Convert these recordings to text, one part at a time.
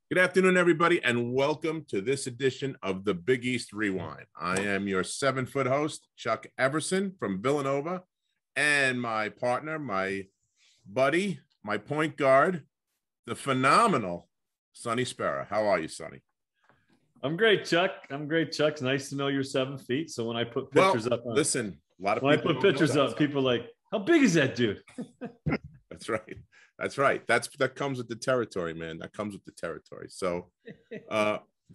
Good afternoon, everybody, and welcome to this edition of the Big East Rewind. I am your 7-foot host, Chuck Everson from Villanova, and my partner, my buddy, my point guard, the phenomenal Sonny Spera. How are you, Sonny? I'm great, Chuck. It's nice to know you're 7 feet. So when I put pictures up, listen, a lot of when people I put pictures up, people are like, "How big is that dude?" That's right. That's right. That comes with the territory, man. That comes with the territory. So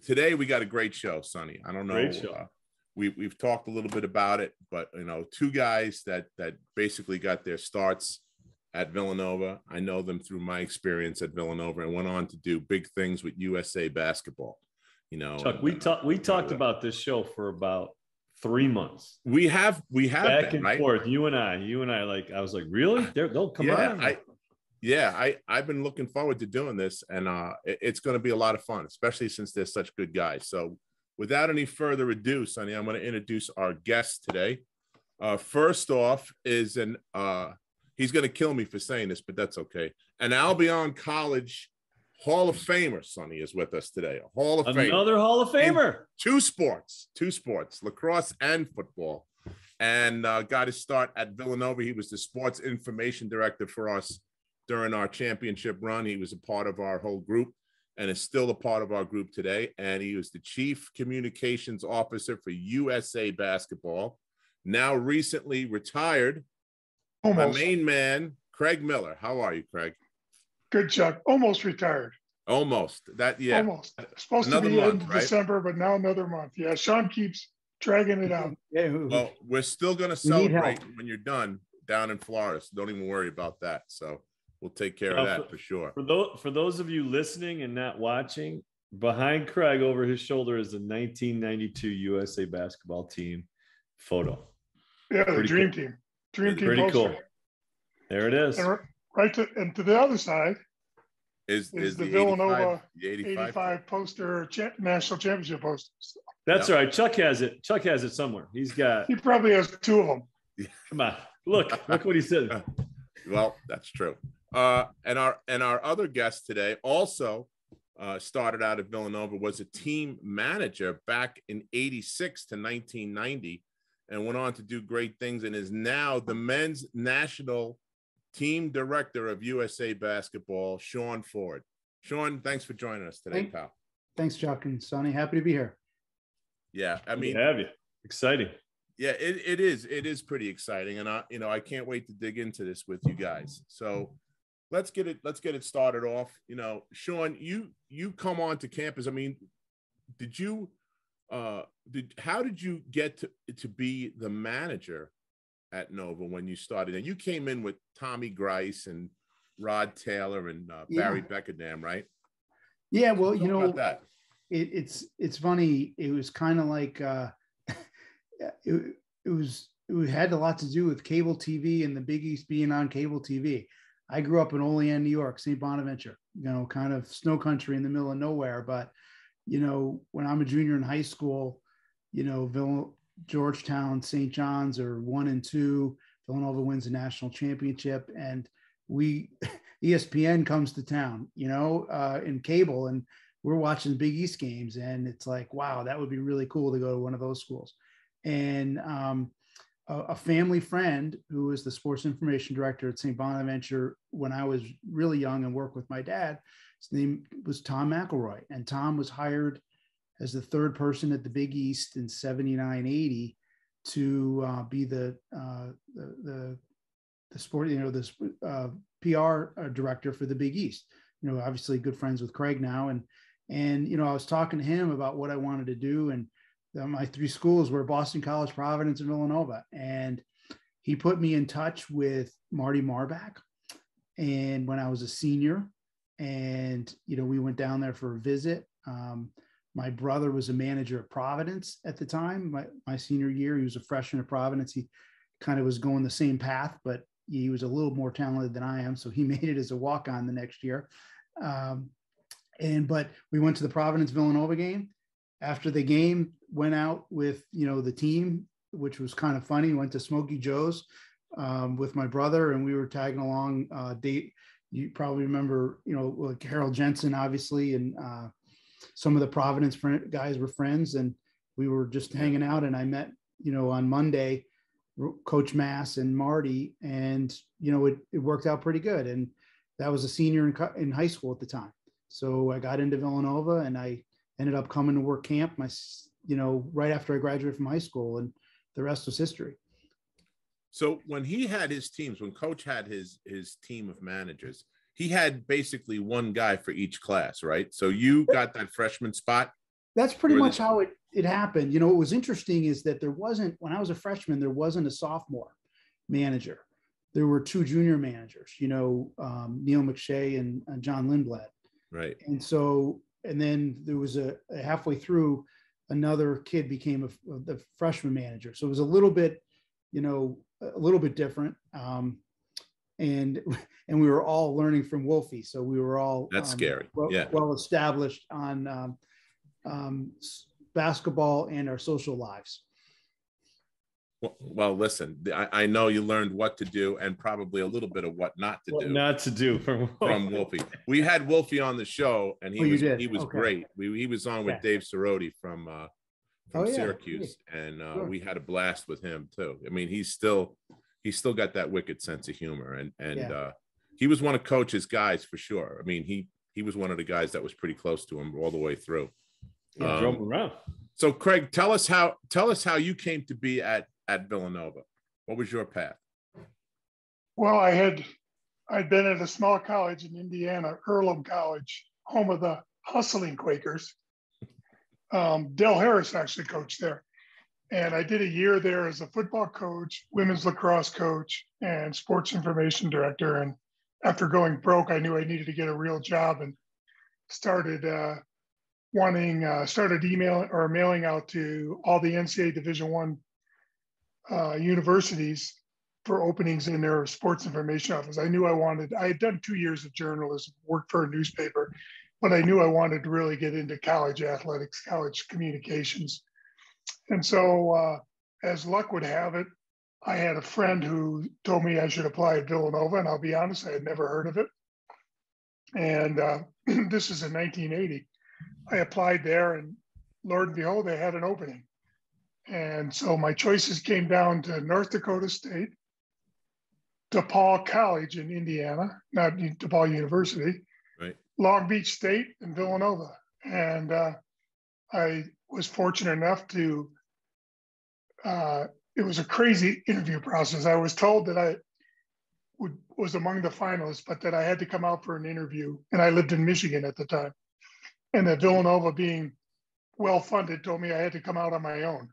today we got a great show, Sonny. I don't know. Great show. We've talked a little bit about it, but two guys that basically got their starts at Villanova. I know them through my experience at Villanova and went on to do big things with USA basketball. Chuck, we talked about this show for about 3 months. We have back been, and right? forth. You and I, like, I was like, really? They'll come on. I've been looking forward to doing this, and it's going to be a lot of fun, especially since they're such good guys. So without any further ado, Sonny, I'm going to introduce our guest today. First off is he's going to kill me for saying this, but that's okay. An Albion College Hall of Famer, Sonny, is with us today. A Hall of Famer. Another Hall of Famer. Two sports, lacrosse and football. And got his start at Villanova. He was the sports information director for us during our championship run. He was a part of our whole group and is still a part of our group today. And he was the chief communications officer for USA basketball. Now recently retired. Almost. My main man, Craig Miller. How are you, Craig? Good, Chuck. Almost retired. Almost. Almost. Supposed another to be month, in right? December, but now another month. Yeah, Sean keeps dragging it out. Well, we're still going to celebrate when you're done down in Florida. So don't even worry about that. So we'll take care of that for sure. For those of you listening and not watching, behind Craig over his shoulder is the 1992 USA basketball team photo. Yeah, the dream team. Dream team. Pretty poster. cool. There it is. And to the other side is the Villanova 85 poster, national championship poster. That's right. Chuck has it somewhere. He probably has 2 of them. Come on. Look what he said. Well, that's true. And our other guest today also started out at Villanova, was a team manager back in 86 to 1990 and went on to do great things and is now the men's national team director of USA basketball, Sean Ford. Sean, thanks for joining us today, pal. Thanks, Chuck and Sonny. Happy to be here. Yeah, I mean, have you? Exciting. Yeah, it is pretty exciting, and I can't wait to dig into this with you guys. So let's get it started off. Sean, you come on to campus. I mean, how did you get to be the manager at Nova when you started? And you came in with Tommy Grice and Rod Taylor and Barry Beckerdam, right? Yeah, well, about that. It's funny. It was kind of like it had a lot to do with cable TV and the Big East being on cable TV. I grew up in Olean, New York, St. Bonaventure, kind of snow country in the middle of nowhere. But when I'm a junior in high school, Georgetown, St. John's are 1 and 2. Villanova wins the national championship, and ESPN comes to town, in cable, and we're watching Big East games, and it's like, wow, that would be really cool to go to one of those schools. And a family friend who was the sports information director at St. Bonaventure when I was really young and worked with my dad, his name was Tom McElroy, and Tom was hired as the 3rd person at the Big East in 79-80 to be the sport, PR director for the Big East. Obviously good friends with Craig now, and I was talking to him about what I wanted to do, and my 3 schools were Boston College, Providence, and Villanova, and he put me in touch with Marty Marbach, and when I was a senior, and we went down there for a visit. My brother was a manager at Providence at the time. My senior year, he was a freshman at Providence. He kind of was going the same path, but he was a little more talented than I am. So he made it as a walk-on the next year. But we went to the Providence Villanova game. After the game, went out with, the team, which was kind of funny. Went to Smokey Joe's with my brother, and we were tagging along you probably remember, like Harold Jensen, obviously, and some of the Providence guys were friends, and we were just hanging out. And I met, on Monday, Coach Mass and Marty, and it worked out pretty good. And that was a senior in high school at the time. So I got into Villanova, and I ended up coming to work camp right after I graduated from high school, and the rest was history. So when he had his teams, when Coach had his team of managers, he had basically one guy for each class, right? So you got that freshman spot. That's pretty much how it happened. What was interesting is that when I was a freshman, there wasn't a sophomore manager. There were two junior managers, Neil McShay and John Lindblad. Right. And then there was a halfway through, another kid became the freshman manager. So it was a little bit different. And we were all learning from Wolfie. So we were all scary. Well established on basketball and our social lives. Well, listen, I know you learned what to do and probably a little bit of what not to do from Wolfie. We had Wolfie on the show, and he was okay. great. He was on with Dave Cerroti from Syracuse, and we had a blast with him too. I mean, he's still got that wicked sense of humor, and he was one of Coach's guys for sure. I mean, he was one of the guys that was pretty close to him all the way through. Drove him around. So, Craig, tell us how you came to be at Villanova. What was your path? Well, I'd been at a small college in Indiana, Earlham College, home of the hustling Quakers. Del Harris actually coached there. And I did a year there as a football coach, women's lacrosse coach, and sports information director. And after going broke, I knew I needed to get a real job, and started mailing out to all the NCAA Division I universities for openings in their sports information office. I knew I had done 2 years of journalism, worked for a newspaper, but I knew I wanted to really get into college athletics, college communications. And so as luck would have it, I had a friend who told me I should apply at Villanova, and I'll be honest, I had never heard of it. And this is in 1980. I applied there, and Lord and behold, they had an opening. And so my choices came down to North Dakota State, DePaul College in Indiana, not DePaul University, right, Long Beach State, and Villanova. And I was fortunate enough to, it was a crazy interview process. I was told that I was among the finalists, but that I had to come out for an interview. And I lived in Michigan at the time. And that Villanova, being well-funded, told me I had to come out on my own.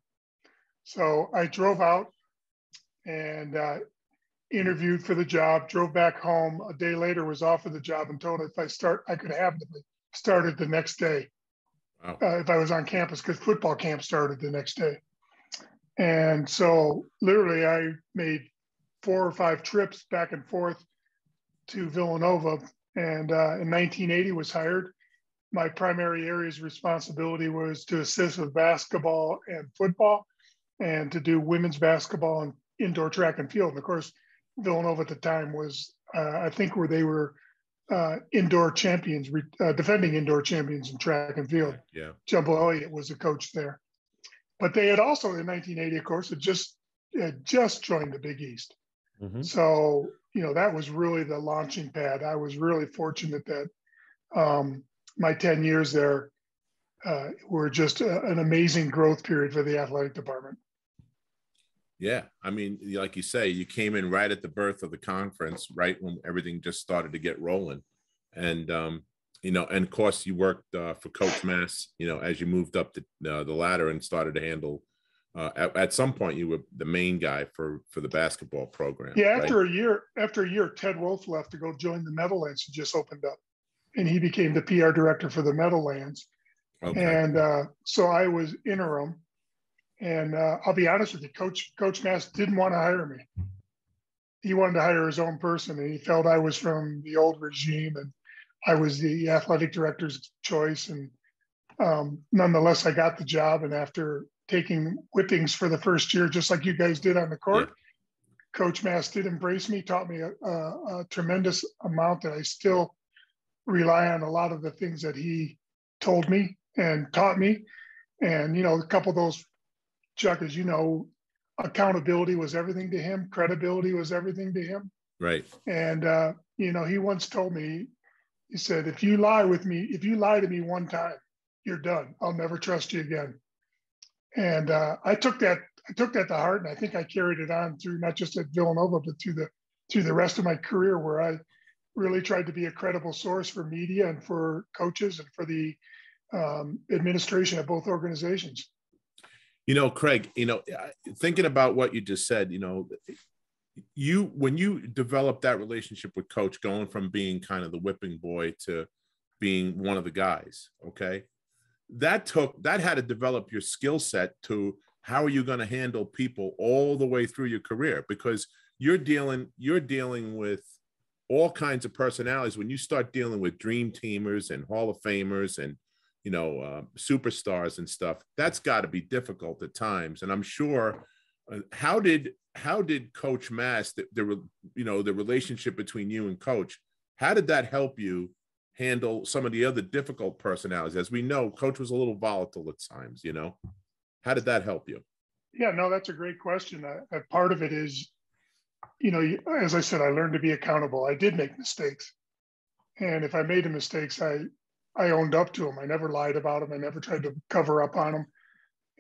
So I drove out and interviewed for the job, drove back home. A day later, was offered the job and told if I could have started the next day. Wow. If I was on campus, because football camp started the next day. And so literally I made 4 or 5 trips back and forth to Villanova. And in 1980 was hired. My primary area's responsibility was to assist with basketball and football, and to do women's basketball and indoor track and field. And of course, Villanova at the time was, I think, where they were indoor champions, defending indoor champions in track and field. Yeah. Jumbo Elliott was a coach there. But they had also, in 1980, of course, had just joined the Big East. Mm-hmm. So, that was really the launching pad. I was really fortunate that my 10 years there were just an amazing growth period for the athletic department. Yeah. I mean, like you say, you came in right at the birth of the conference, right when everything just started to get rolling. And, and of course you worked for Coach Mass, as you moved up the ladder and started to handle, at some point you were the main guy for the basketball program. Yeah. Right? After a year, Ted Wolf left to go join the Meadowlands, who just opened up, and he became the PR director for the Meadowlands. Okay. And so I was interim. And I'll be honest with you, Coach Mass didn't want to hire me. He wanted to hire his own person, and he felt I was from the old regime, and I was the athletic director's choice. And nonetheless, I got the job. And after taking whippings for the first year, just like you guys did on the court, Coach Mass did embrace me, taught me a tremendous amount that I still rely on a lot of the things that he told me and taught me. And, a couple of those, Chuck, as you know, accountability was everything to him. Credibility was everything to him. Right. And, he once told me, he said, if you lie to me one time, you're done. I'll never trust you again. And I took that to heart, and I think I carried it on through not just at Villanova, but through the rest of my career, where I really tried to be a credible source for media and for coaches and for the administration of both organizations. Craig, thinking about what you just said, when you developed that relationship with Coach, going from being kind of the whipping boy to being one of the guys, okay, that had to develop your skill set to how are you going to handle people all the way through your career, because you're dealing with all kinds of personalities. When you start dealing with dream teamers and Hall of Famers and superstars and stuff, that's got to be difficult at times. And I'm sure, how did Coach Mass, the relationship between you and Coach, how did that help you handle some of the other difficult personalities? As we know, Coach was a little volatile at times. How did that help you? Yeah, no, that's a great question. Part of it is, as I said, I learned to be accountable. I did make mistakes, and if I made the mistakes, I owned up to them. I never lied about them. I never tried to cover up on them.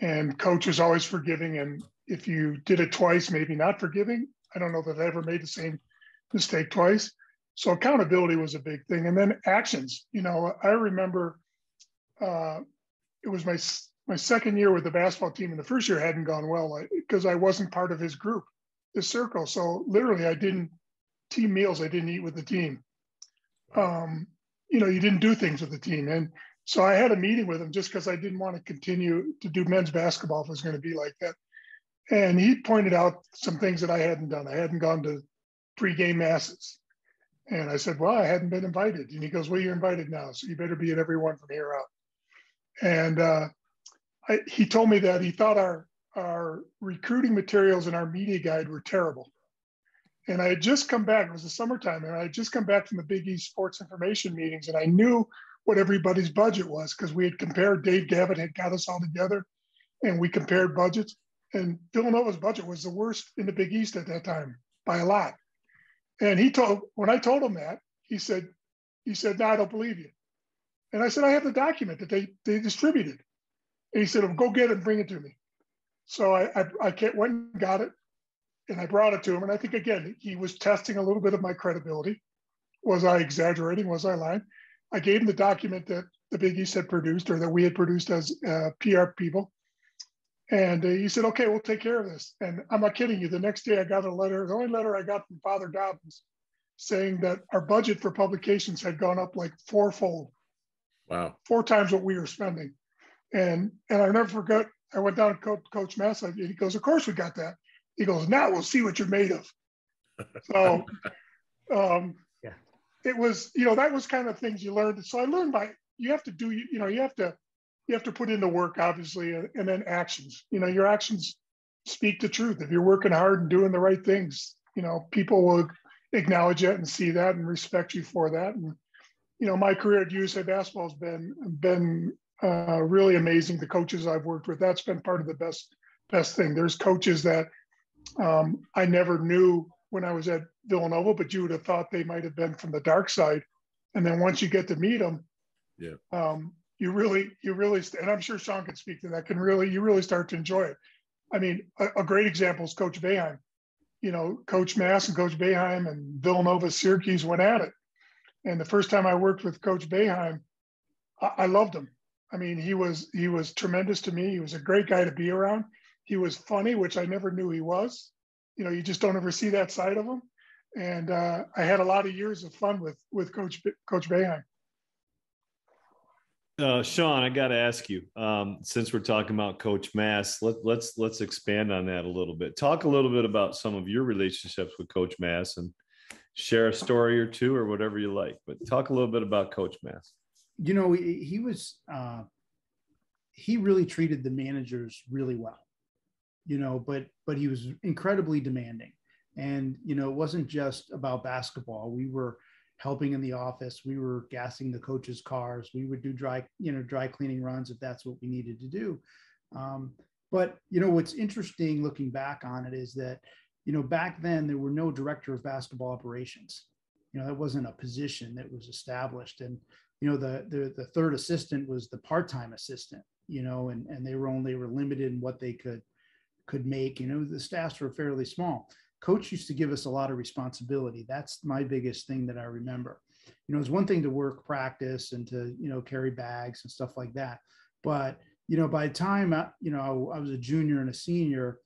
And Coach was always forgiving. And if you did it twice, maybe not forgiving. I don't know that I ever made the same mistake twice. So accountability was a big thing. And then actions. I remember it was my second year with the basketball team, and the first year hadn't gone well because I wasn't part of his group, his circle. So literally, I didn't eat with the team. You didn't do things with the team. And so I had a meeting with him just because I didn't want to continue to do men's basketball if it was going to be like that. And he pointed out some things that I hadn't done. I hadn't gone to pregame masses. And I said, well, I hadn't been invited. And he goes, well, you're invited now, so you better be at every one from here out. And he told me that he thought our recruiting materials and our media guide were terrible. And I had just come back, it was the summertime, and I had just come back from the Big East sports information meetings, and I knew what everybody's budget was because we had compared, Dave Gavitt had got us all together, and we compared budgets. And Villanova's budget was the worst in the Big East at that time by a lot. And when I told him that, he said, no, I don't believe you. And I said, I have the document that they distributed. And he said, well, go get it and bring it to me. So I went and got it, and I brought it to him. And I think, again, he was testing a little bit of my credibility. Was I exaggerating? Was I lying? I gave him the document that the Big East had produced, or that we had produced as PR people. And he said, okay, we'll take care of this. And I'm not kidding you. The next day I got a letter, the only letter I got from Father Dobbins, saying that our budget for publications had gone up like fourfold. Wow. 4 times what we were spending. And I never forgot, I went down to Coach Mass, and he goes, of course we got that. He goes, now we'll see what you're made of. So yeah, it was, that was kind of things you learned. So I learned you have to put in the work, obviously, and then actions. Your actions speak the truth. If you're working hard and doing the right things, people will acknowledge it and see that and respect you for that. And, my career at USA Basketball has been really amazing. The coaches I've worked with, that's been part of the best thing. There's coaches that I never knew when I was at Villanova, but you would have thought they might have been from the dark side. And then once you get to meet them, you really, and I'm sure Sean can speak to that, you really start to enjoy it. I mean, a great example is Coach Boeheim. Coach Mass and Coach Boeheim and Villanova, Syracuse went at it. And the first time I worked with Coach Boeheim, I loved him. I mean, he was tremendous to me. He was a great guy to be around. He was funny, which I never knew he was. You just don't ever see that side of him. And I had a lot of years of fun with Coach Boeheim. Sean, I got to ask you, since we're talking about Coach Mass, let's expand on that a little bit. Talk a little bit about some of your relationships with Coach Mass and share a story or two or whatever you like. But talk a little bit about Coach Mass. He was he really treated the managers really well, but he was incredibly demanding. And, you know, it wasn't just about basketball. We were helping in the office. We were gassing the coaches' cars. We would do dry cleaning runs if that's what we needed to do. But, you know, what's interesting looking back on it is that, you know, back then there were no director of basketball operations. You know, that wasn't a position that was established. And, you know, the third assistant was the part-time assistant, you know, and they were limited in what they could make. You know, the staffs were fairly small. Coach used to give us a lot of responsibility. That's my biggest thing that I remember. You know, it's one thing to work practice and to, you know, carry bags and stuff like that. But, you know, by the time, you know, I was a junior and a senior,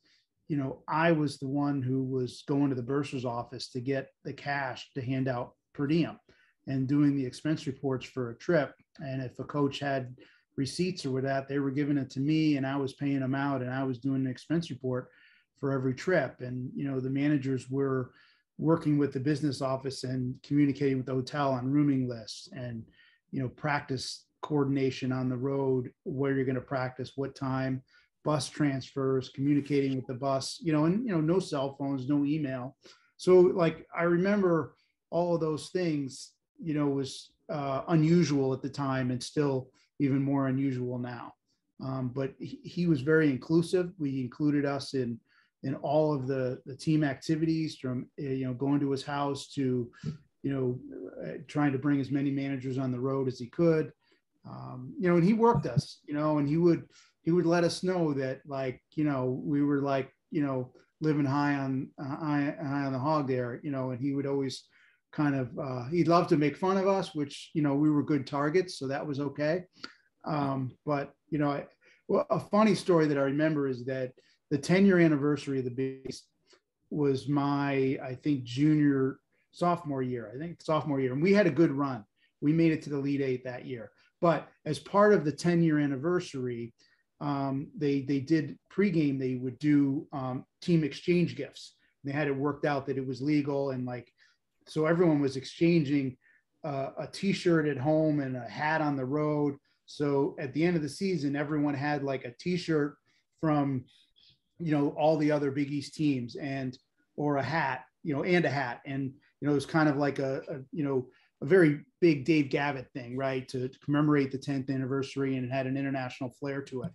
you know, I was the one who was going to the bursar's office to get the cash to hand out per diem and doing the expense reports for a trip. And if a coach had receipts or with that, they were giving it to me and I was paying them out and I was doing the expense report for every trip. And, you know, the managers were working with the business office and communicating with the hotel on rooming lists and, you know, practice coordination on the road, where you're going to practice, what time, bus transfers, communicating with the bus, you know, and, you know, no cell phones, no email. So like, I remember all of those things, you know, was unusual at the time and still even more unusual now. But he was very inclusive. We included us in all of the team activities, from, you know, going to his house to, you know, trying to bring as many managers on the road as he could. You know, and he worked us, you know, and he would let us know that, like, you know, we were like, you know, living high on the hog there, you know, and he would always kind of, he'd love to make fun of us, which, you know, we were good targets. So that was okay. But, you know, well, a funny story that I remember is that the 10-year anniversary of the Big East was my, I think, sophomore year. And we had a good run. We made it to the Elite Eight that year. But as part of the 10-year anniversary, they did pregame, they would do team exchange gifts. They had it worked out that it was legal. And like, so everyone was exchanging a t-shirt at home and a hat on the road. So at the end of the season, everyone had like a t-shirt from, you know, all the other Big East teams or a hat, you know, and a hat. And, you know, it was kind of like a very big Dave Gavitt thing, right, to commemorate the 10th anniversary, and it had an international flair to it.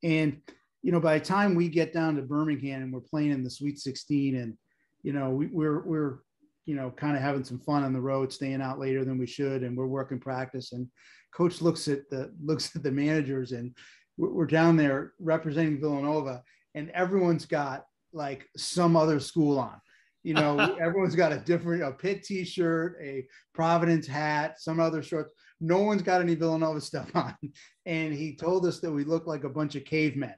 And, you know, by the time we get down to Birmingham and we're playing in the Sweet 16, and, you know, we're you know, kind of having some fun on the road, staying out later than we should, and we're working practice, and coach looks at the managers, and we're down there representing Villanova, and everyone's got like some other school on. You know, everyone's got a Pitt t-shirt, a Providence hat, some other shorts. No one's got any Villanova stuff on. And he told us that we looked like a bunch of cavemen.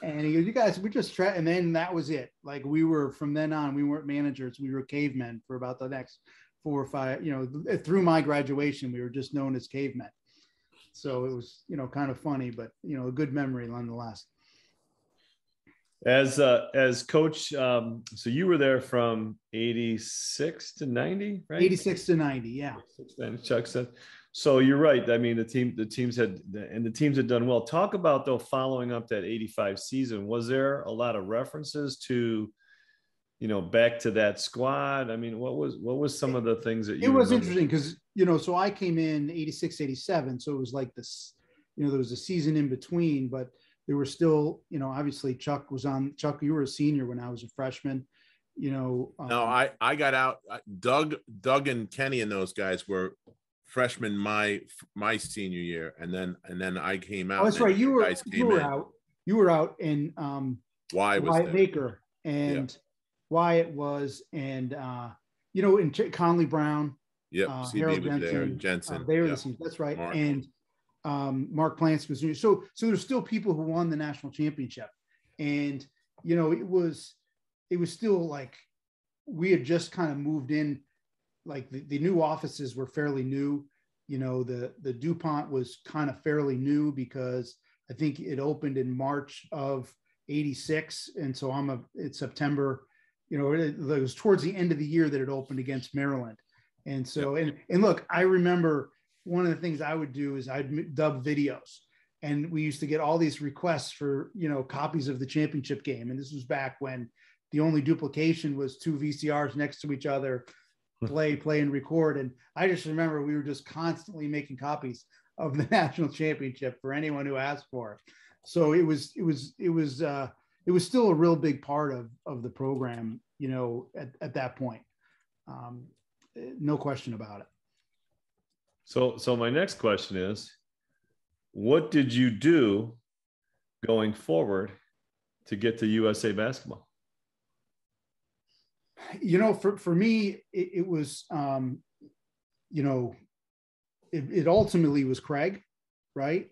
And he goes, you guys, we just try. And then that was it. Like, we were, from then on, we weren't managers. We were cavemen for about the next 4 or 5, you know, through my graduation, we were just known as cavemen. So it was, you know, kind of funny, but, you know, a good memory nonetheless. As coach, so you were there from 86 to 90, right? 86 to 90, yeah. And Chuck said, so you're right. I mean, the teams had done well. Talk about, though, following up that 85 season. Was there a lot of references to, you know, back to that squad? I mean, what was some of the things that you? It was interesting because, you know, so I came in 86, 87, so it was like this, you know, there was a season in between, but there were still, you know, obviously Chuck, you were a senior when I was a freshman, you know. No, I got out. Doug and Kenny and those guys were freshmen my senior year, and then I came out. Oh, that's right. You were out, and Wyatt Baker and Wyatt was, and you know, and Conley Brown. Yep, Harold Jensen. They were the seniors. That's right. Mark. And Mark Plansky was junior. So there's still people who won the national championship, and, you know, it was still like we had just kind of moved in, like the new offices were fairly new. You know, the DuPont was kind of fairly new because I think it opened in March of 86. And so it's September, you know, it was towards the end of the year that it opened against Maryland. And so, and look, I remember one of the things I would do is I'd dub videos, and we used to get all these requests for, you know, copies of the championship game. And this was back when the only duplication was 2 VCRs next to each other, play, and record. And I just remember we were just constantly making copies of the national championship for anyone who asked for it. So it was still a real big part of the program, you know, at that point. No question about it. So my next question is, what did you do going forward to get to USA Basketball? You know, for me, it was, you know, it ultimately was Craig, right?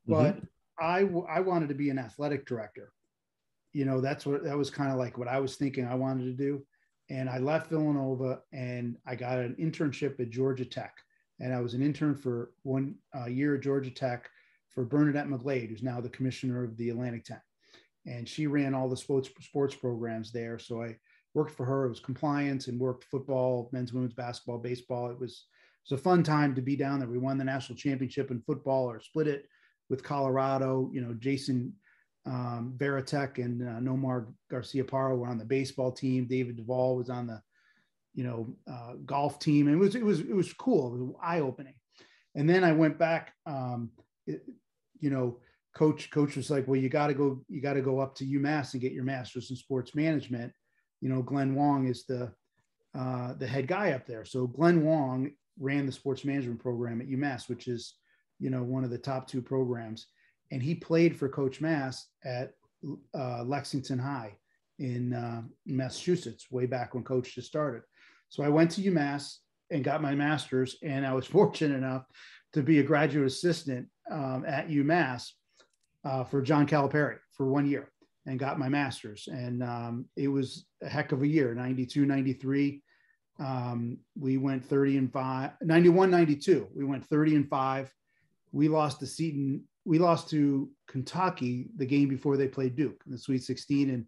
But I wanted to be an athletic director. You know, that was kind of like what I was thinking I wanted to do. And I left Villanova and I got an internship at Georgia Tech. And I was an intern for 1 year at Georgia Tech for Bernadette McGlade, who's now the commissioner of the Atlantic 10. And she ran all the sports programs there. So I worked for her. It was compliance and worked football, men's, women's basketball, baseball. It was a fun time to be down there. We won the national championship in football, or split it with Colorado. You know, Jason Veritek and Nomar Garcia-Parra were on the baseball team. David Duvall was on the, you know, golf team. And it was cool. It was eye-opening. And then I went back, you know, coach was like, well, you got to go up to UMass and get your master's in sports management. You know, Glenn Wong is the head guy up there. So Glenn Wong ran the sports management program at UMass, which is, you know, one of the top 2 programs. And he played for Coach Mass at Lexington High in Massachusetts, way back when Coach just started. So I went to UMass and got my master's, and I was fortunate enough to be a graduate assistant at UMass for John Calipari for 1 year, and got my master's. And it was a heck of a year, 92, 93. We went 30-5, 91, 92. We went 30-5. We lost to Kentucky the game before they played Duke in the Sweet 16. And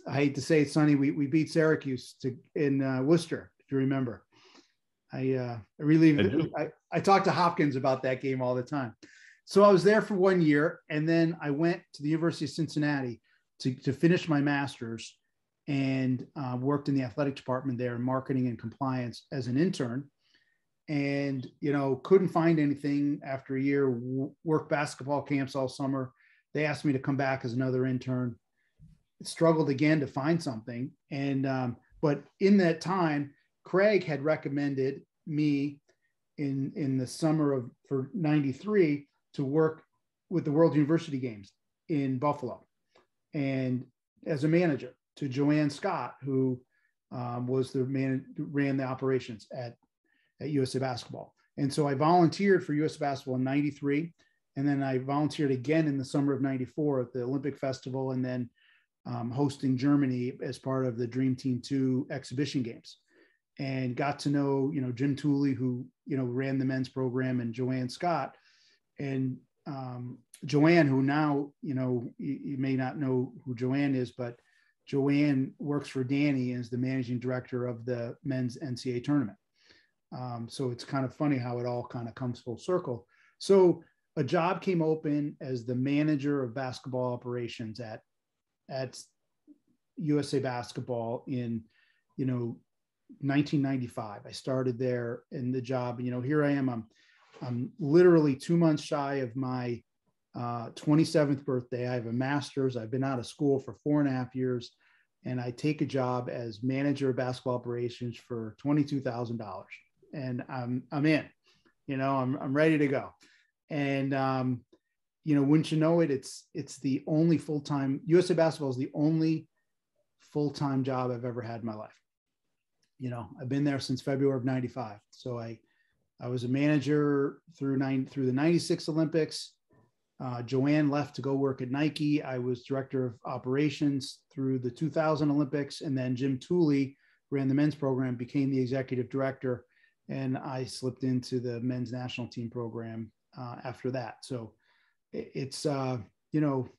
I hate to say it, Sonny, we beat Syracuse in Worcester, if you remember. I talked to Hopkins about that game all the time. So I was there for 1 year, and then I went to the University of Cincinnati to finish my master's, and worked in the athletic department there in marketing and compliance as an intern. And, you know, couldn't find anything after a year, worked basketball camps all summer. They asked me to come back as another intern. Struggled again to find something. And, but in that time, Craig had recommended me in the summer for 93 to work with the World University Games in Buffalo, and as a manager to Joanne Scott, who was the man who ran the operations at USA Basketball. And so I volunteered for USA Basketball in 93. And then I volunteered again in the summer of 94 at the Olympic Festival, and then hosting Germany as part of the Dream Team 2 exhibition games, and got to know, you know, Jim Tooley, who, you know, ran the men's program, and Joanne Scott. And Joanne, who now, you know, you may not know who Joanne is, but Joanne works for Danny as the managing director of the men's NCAA tournament. So it's kind of funny how it all kind of comes full circle. So a job came open as the manager of basketball operations at USA Basketball in, you know, 1995. I started there in the job. You know, here I am. I'm literally 2 months shy of my 27th birthday. I have a master's. I've been out of school for 4.5 years, and I take a job as manager of basketball operations for $22,000. And I'm in. You know, I'm ready to go. And you know, wouldn't you know it, it's the only full-time, USA Basketball is the only full-time job I've ever had in my life. You know, I've been there since February of 95. So I was a manager through the 96 Olympics. Joanne left to go work at Nike. I was director of operations through the 2000 Olympics. And then Jim Tooley ran the men's program, became the executive director. And I slipped into the men's national team program after that. So it's, you know,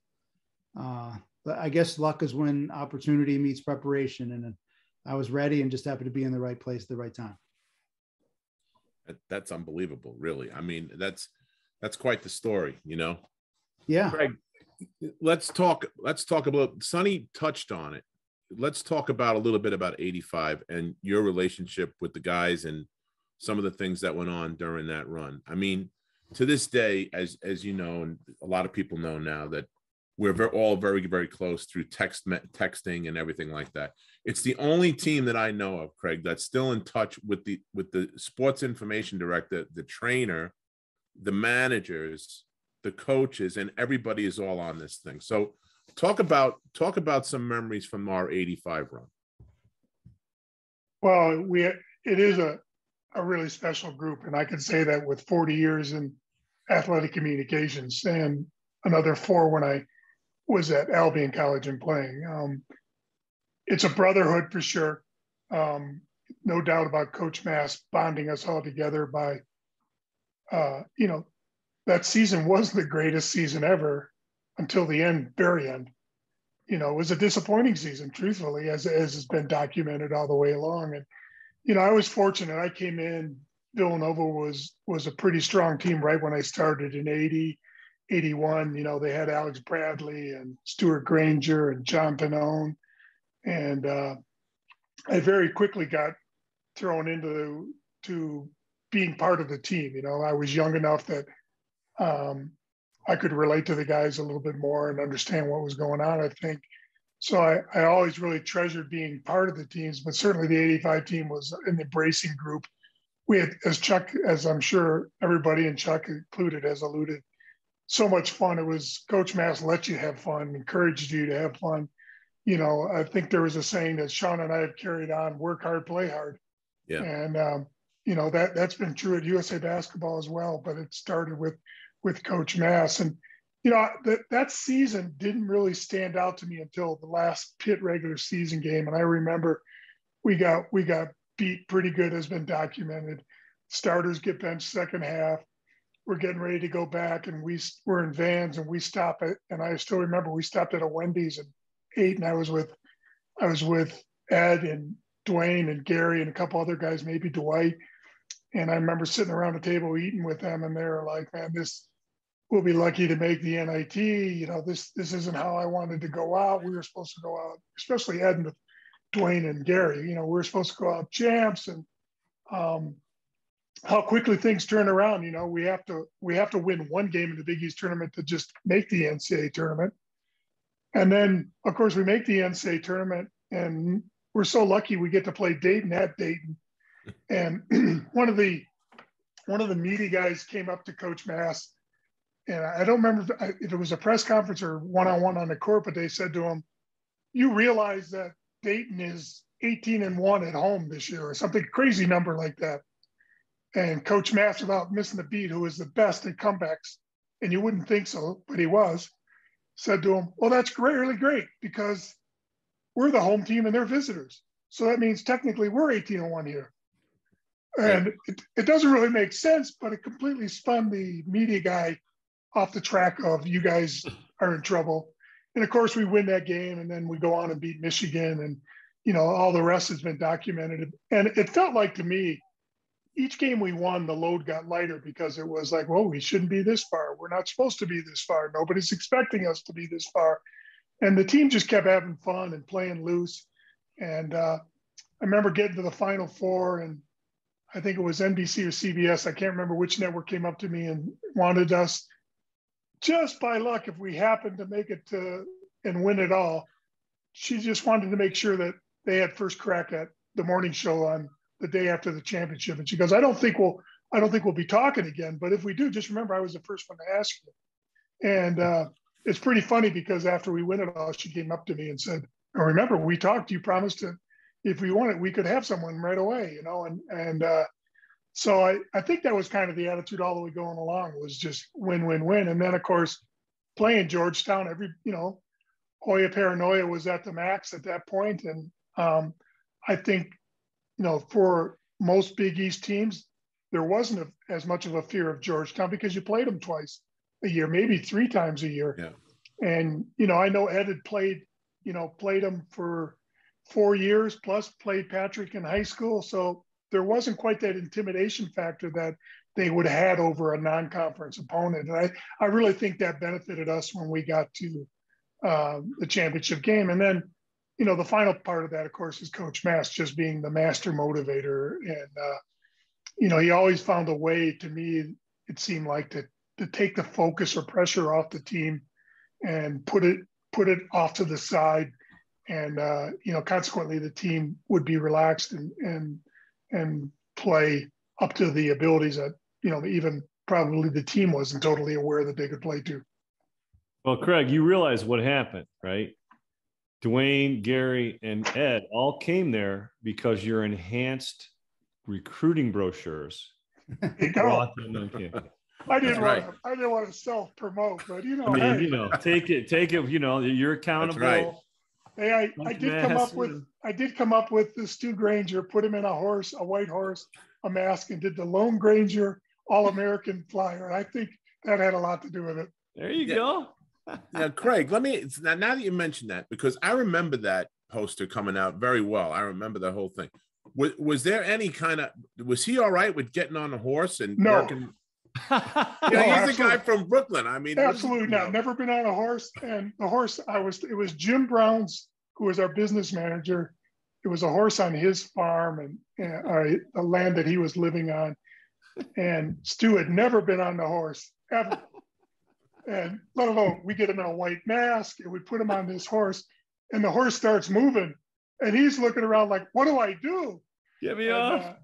I guess luck is when opportunity meets preparation. And I was ready and just happened to be in the right place at the right time. That's unbelievable, really. I mean, that's quite the story, you know? Yeah. Craig, let's talk about, Sonny touched on it. let's talk about a little bit about 85 and your relationship with the guys and some of the things that went on during that run. I mean, to this day, as you know, and a lot of people know now, that we're all very, very close through texting and everything like that. It's the only team that I know of, Craig, that's still in touch with the sports information director, the trainer, the managers, the coaches, and everybody is all on this thing. So talk about some memories from our 85 run. Well, it is a really special group, and I can say that with 40 years in athletic communications and another 4 when I was at Albion College and playing. It's a brotherhood for sure. No doubt about Coach Mass bonding us all together by, that season was the greatest season ever until the end, very end. It was a disappointing season, truthfully, as has been documented all the way along. And, I was fortunate. I came in, Villanova was a pretty strong team right when I started in 80, 81. They had Alex Bradley and Stuart Granger and John Pannone. And I very quickly got thrown into being part of the team. I was young enough that I could relate to the guys a little bit more and understand what was going on, I think. So I always really treasured being part of the teams, but certainly the 85 team was an embracing group. We had, as I'm sure everybody, and Chuck included, has alluded, so much fun. It was Coach Mass let you have fun, encouraged you to have fun. I think there was a saying that Sean and I have carried on: work hard, play hard. Yeah. And that's been true at USA Basketball as well. But it started with Coach Mass, and that season didn't really stand out to me until the last Pitt regular season game. And I remember we got beat pretty good, has been documented. Starters get benched second half. We're getting ready to go back, and we're in vans, and we stop it. And I still remember we stopped at a Wendy's and ate, and I was with Ed and Dwayne and Gary and a couple other guys, maybe Dwight. And I remember sitting around the table eating with them, and they were like, "Man, we'll be lucky to make the NIT. This isn't how I wanted to go out. We were supposed to go out," especially Ed and Dwayne and Gary. We were supposed to go out champs, and how quickly things turn around. We have to win one game in the Big East tournament to just make the NCAA tournament. And then, of course, we make the NCAA tournament, and we're so lucky we get to play Dayton at Dayton. And one of the media guys came up to Coach Mass, and I don't remember if it was a press conference or one-on-one on the court, but they said to him, "You realize that Dayton is 18-1 at home this year," or something crazy number like that. And Coach Mass, without missing a beat, who was the best at comebacks, and you wouldn't think so, but he was, said to him, "Well, that's great, really great, because we're the home team and they're visitors. So that means technically we're 18-1 here." And it doesn't really make sense, but it completely spun the media guy off the track of, "You guys are in trouble." And of course we win that game, and then we go on and beat Michigan, and all the rest has been documented. And it felt like, to me, each game we won, the load got lighter, because it was like, well, we shouldn't be this far. We're not supposed to be this far. Nobody's expecting us to be this far. And the team just kept having fun and playing loose. And I remember getting to the Final Four, and I think it was NBC or CBS, I can't remember which network, came up to me and wanted us, just by luck, if we happened to make it and win it all, she just wanted to make sure that they had first crack at the morning show on the day after the championship. And she goes, I don't think we'll be talking again, but if we do, just remember I was the first one to ask you." And it's pretty funny, because after we win it all, she came up to me and said, "Oh, remember, we talked, you promised to, if we won it, we could have someone right away," so I think that was kind of the attitude all the way going along, was just win, win, win. And then, of course, playing Georgetown, Hoya paranoia was at the max at that point. And I think, for most Big East teams, there wasn't as much of a fear of Georgetown, because you played them twice a year, maybe 3 times a year. Yeah. And, I know Ed had played them for 4 years, plus played Patrick in high school. So there wasn't quite that intimidation factor that they would have had over a non-conference opponent. And I really think that benefited us when we got to the championship game. And then, the final part of that, of course, is Coach Mass just being the master motivator. And, he always found a way, to me, it seemed like, to take the focus or pressure off the team and put it off to the side. And, consequently, the team would be relaxed and play up to the abilities that, even probably the team wasn't totally aware that they could play to. Well, Craig, you realize what happened, right? Dwayne, Gary, and Ed all came there because your enhanced recruiting brochures brought them on campus. I didn't want to self-promote, but take it. You're accountable. Right. Hey, I did come up with the Stu Granger, put him in a horse, a white horse, a mask, and did the Lone Granger All-American Flyer. And I think that had a lot to do with it. There you go. Now, Craig, now that you mentioned that, because I remember that poster coming out very well. I remember the whole thing. Was there any was he all right with getting on a horse and working? He's the guy from Brooklyn. I mean, absolutely not. Never been on a horse. And the horse it was Jim Brown's, who was our business manager. It was a horse on his farm and the land that he was living on. And Stu had never been on the horse ever. And let alone, we get him in a white mask and we put him on this horse, and the horse starts moving, and he's looking around like, what do I do? Get me off.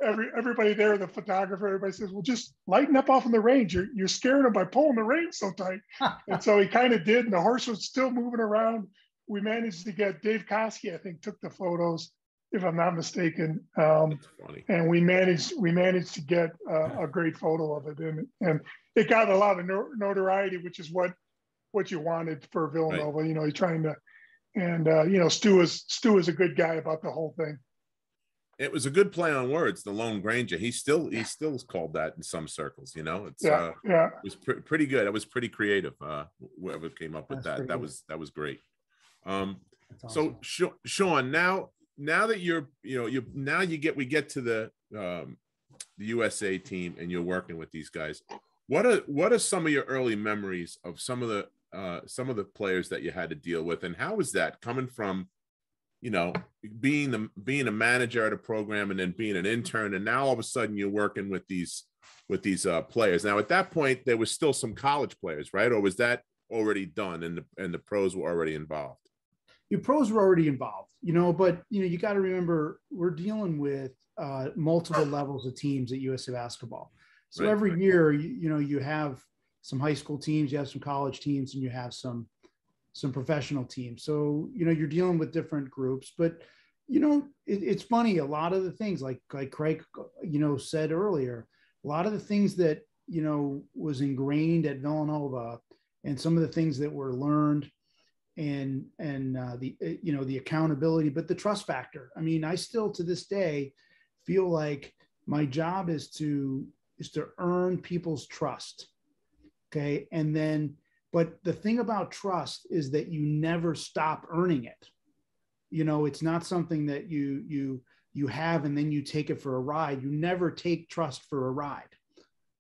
Everybody there, the photographer, everybody says, well, just lighten up off on the reins. You're scaring him by pulling the reins so tight. And so he kind of did, and the horse was still moving around. We managed to get Dave Koski, I think, took the photos, if I'm not mistaken. That's funny. And we managed to get a great photo of it, and it got a lot of notoriety, which is what you wanted for Villanova. Right. You're trying to, and Stu is a good guy about the whole thing. It was a good play on words, the Lone Granger. He still is called that in some circles. It was pretty good. It was pretty creative. Whoever came up with that was great. Awesome. So Sean, now that we get to the USA team and you're working with these guys, what are some of your early memories of some of the players that you had to deal with, and how was that coming from being a manager at a program and then being an intern, and now all of a sudden you're working with these players? Now at that point there was still some college players, right? Or was that already done and the pros were already involved? Your pros were already involved, but you got to remember, we're dealing with multiple levels of teams at USA Basketball. So every year, you have some high school teams, you have some college teams, and you have some professional teams. So, you're dealing with different groups, but, it's funny. A lot of the things like Craig, said earlier, a lot of the things that, was ingrained at Villanova, and some of the things that were learned, and the accountability, but the trust factor. I mean, I still to this day feel like my job is to earn people's trust. Okay. And then, but the thing about trust is that you never stop earning it. It's not something that you have and then you take it for a ride. You never take trust for a ride.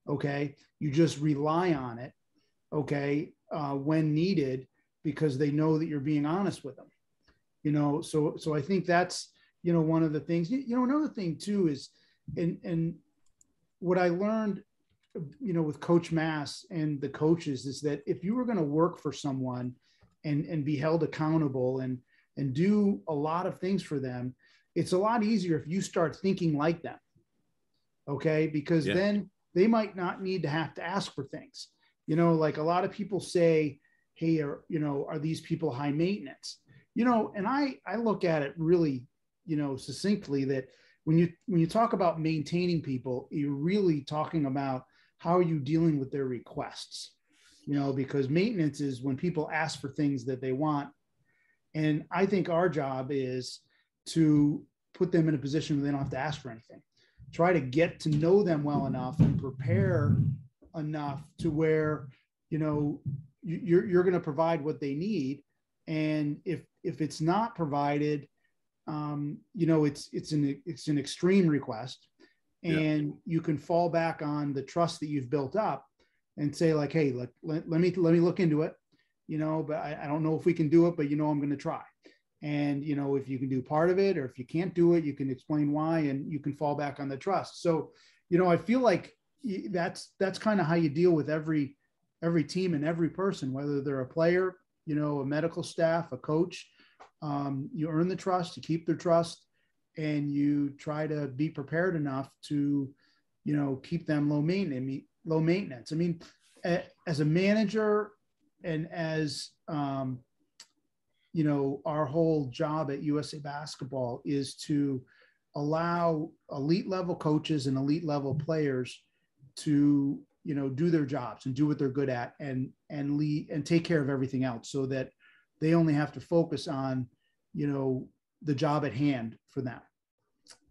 Okay. You just rely on it. Okay. When needed, because they know that you're being honest with them. So I think that's, one of the things, another thing too is, and what I learned, with Coach Mass and the coaches is that if you were going to work for someone and be held accountable and do a lot of things for them, it's a lot easier if you start thinking like them. Okay. Because then they might not need to have to ask for things, like a lot of people say, hey, are these people high maintenance? And I look at it really, succinctly, that when you talk about maintaining people, you're really talking about how are you dealing with their requests, because maintenance is when people ask for things that they want. And I think our job is to put them in a position where they don't have to ask for anything. Try to get to know them well enough and prepare enough to where, you're going to provide what they need. And if it's not provided, it's an extreme request, and you can fall back on the trust that you've built up and say like, hey, let me look into it, but I don't know if we can do it, but I'm going to try. And, you know, if you can do part of it, or if you can't do it, you can explain why, and you can fall back on the trust. So, you know, I feel like that's kind of how you deal with every team and every person, whether they're a player, you know, a medical staff, a coach. You earn the trust, you keep their trust, and you try to be prepared enough to, you know, keep them low maintenance. I mean, as a manager, and as, you know, our whole job at USA Basketball is to allow elite level coaches and elite level players to, you know, do their jobs and do what they're good at, and lead and take care of everything else, so that they only have to focus on, you know, the job at hand for them.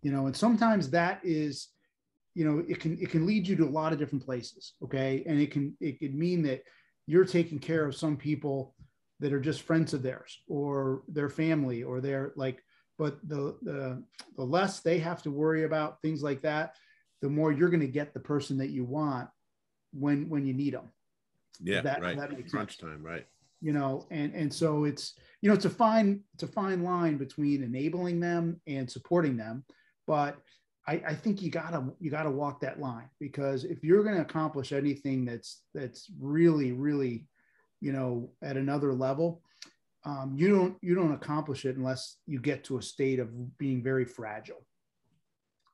You know, and sometimes that is, you know, it can lead you to a lot of different places. Okay. And it can mean that you're taking care of some people that are just friends of theirs, or their family, or they're like, but the less they have to worry about things like that, the more you're going to get the person that you want when you need them. Yeah. That makes crunch time. Right. You know, and so it's, you know, it's a fine line between enabling them and supporting them. But I think you gotta walk that line, because if you're going to accomplish anything that's really, really, you know, at another level, you don't accomplish it unless you get to a state of being very fragile,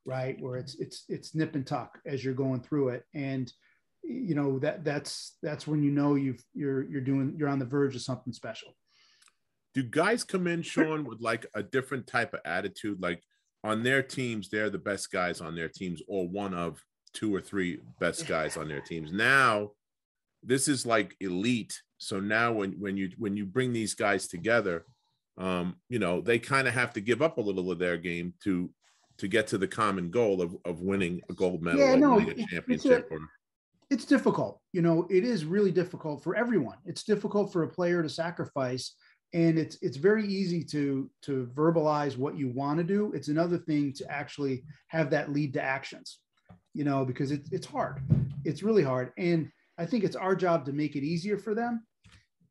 right? Where it's nip and tuck as you're going through it. And, you know, that's when, you know, you're on the verge of something special. Do guys come in, Sean, with like a different type of attitude? Like on their teams, they're the best guys on their teams, or one of 2 or 3 best guys on their teams. Now, this is like elite. So now when you bring these guys together, you know, they kind of have to give up a little of their game to get to the common goal of winning a gold medal, or winning a championship. It's difficult. You know, it is really difficult for everyone. It's difficult for a player to sacrifice, and it's very easy to verbalize what you want to do. It's another thing to actually have that lead to actions, you know, because it's hard. It's really hard. And I think it's our job to make it easier for them.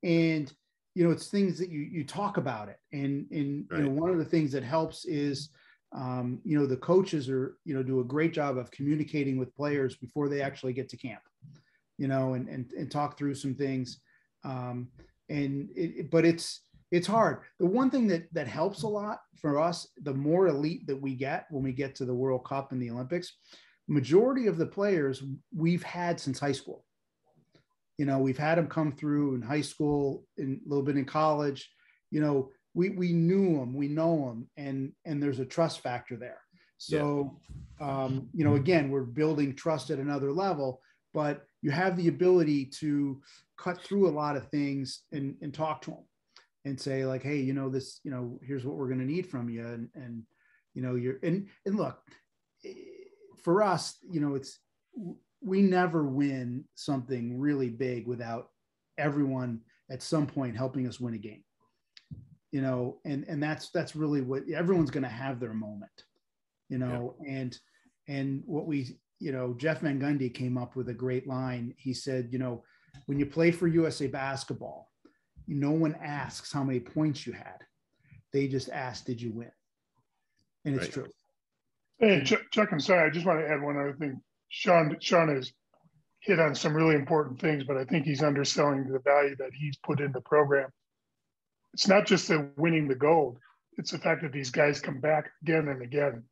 And, you know, it's things that you talk about it. And right. You know, one of the things that helps is, you know, the coaches do a great job of communicating with players before they actually get to camp, you know, and talk through some things. But it's hard. The one thing that helps a lot for us, the more elite that we get when we get to the World Cup and the Olympics, majority of the players we've had since high school. You know, we've had them come through in high school, in a little bit in college. You know, we knew them, we know them, and there's a trust factor there. So, you know, again, we're building trust at another level, but you have the ability to cut through a lot of things and talk to them and say like, hey, you know, this, you know, here's what we're going to need from you. And, you know, and look, for us, you know, we never win something really big without everyone at some point helping us win a game, you know, and that's really what everyone's going to have their moment, you know. And what we, you know, Jeff Van Gundy came up with a great line. He said, you know, when you play for USA Basketball, no one asks how many points you had. They just ask, did you win? And it's true. Hey, Chuck, I'm sorry. I just want to add one other thing. Sean has hit on some really important things, but I think he's underselling the value that he's put in the program. It's not just the winning the gold. It's the fact that these guys come back again and again.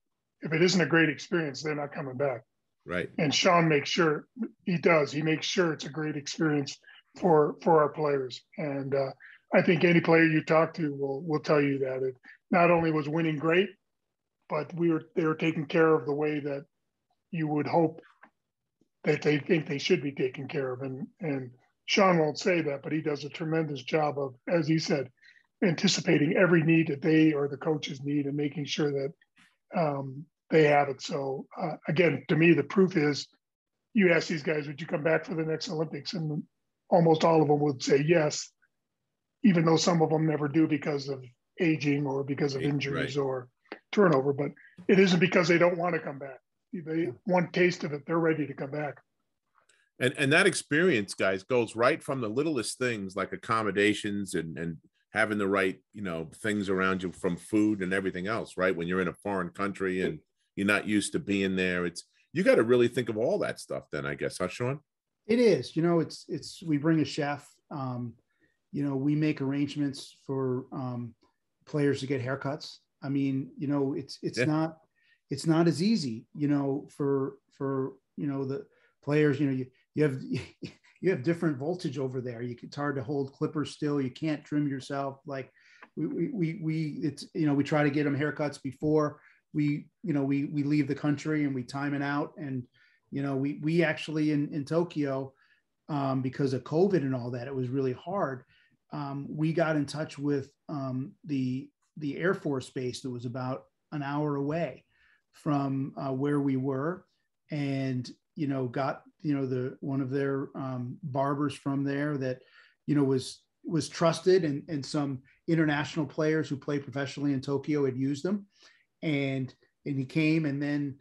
If it isn't a great experience, they're not coming back. Right. And Sean makes sure he does. He makes sure it's a great experience for our players. And I think any player you talk to will tell you that it not only was winning great, but they were taken care of the way that you would hope that they think they should be taken care of. And Sean won't say that, but he does a tremendous job of, as he said, anticipating every need that they or the coaches need and making sure that they have it. So again, to me, the proof is you ask these guys, would you come back for the next Olympics? And almost all of them would say yes, even though some of them never do because of aging or because of injuries or turnover. But it isn't because they don't want to come back. They want taste of it. They're ready to come back. And that experience, guys, goes right from the littlest things like accommodations and having the right, things around you from food and everything else, right? When you're in a foreign country and you're not used to being there, you got to really think of all that stuff then, I guess, huh, Sean? It is, we bring a chef, we make arrangements for players to get haircuts. I mean, it's not as easy, for the players, you have different voltage over there. It's hard to hold clippers still. You can't trim yourself. Like we try to get them haircuts before we leave the country, and we time it out. And, we actually in Tokyo, because of COVID and all that, it was really hard. We got in touch with the Air Force base that was about an hour away from where we were, and got one of their barbers from there that was trusted, and some international players who play professionally in Tokyo had used them, and he came, and then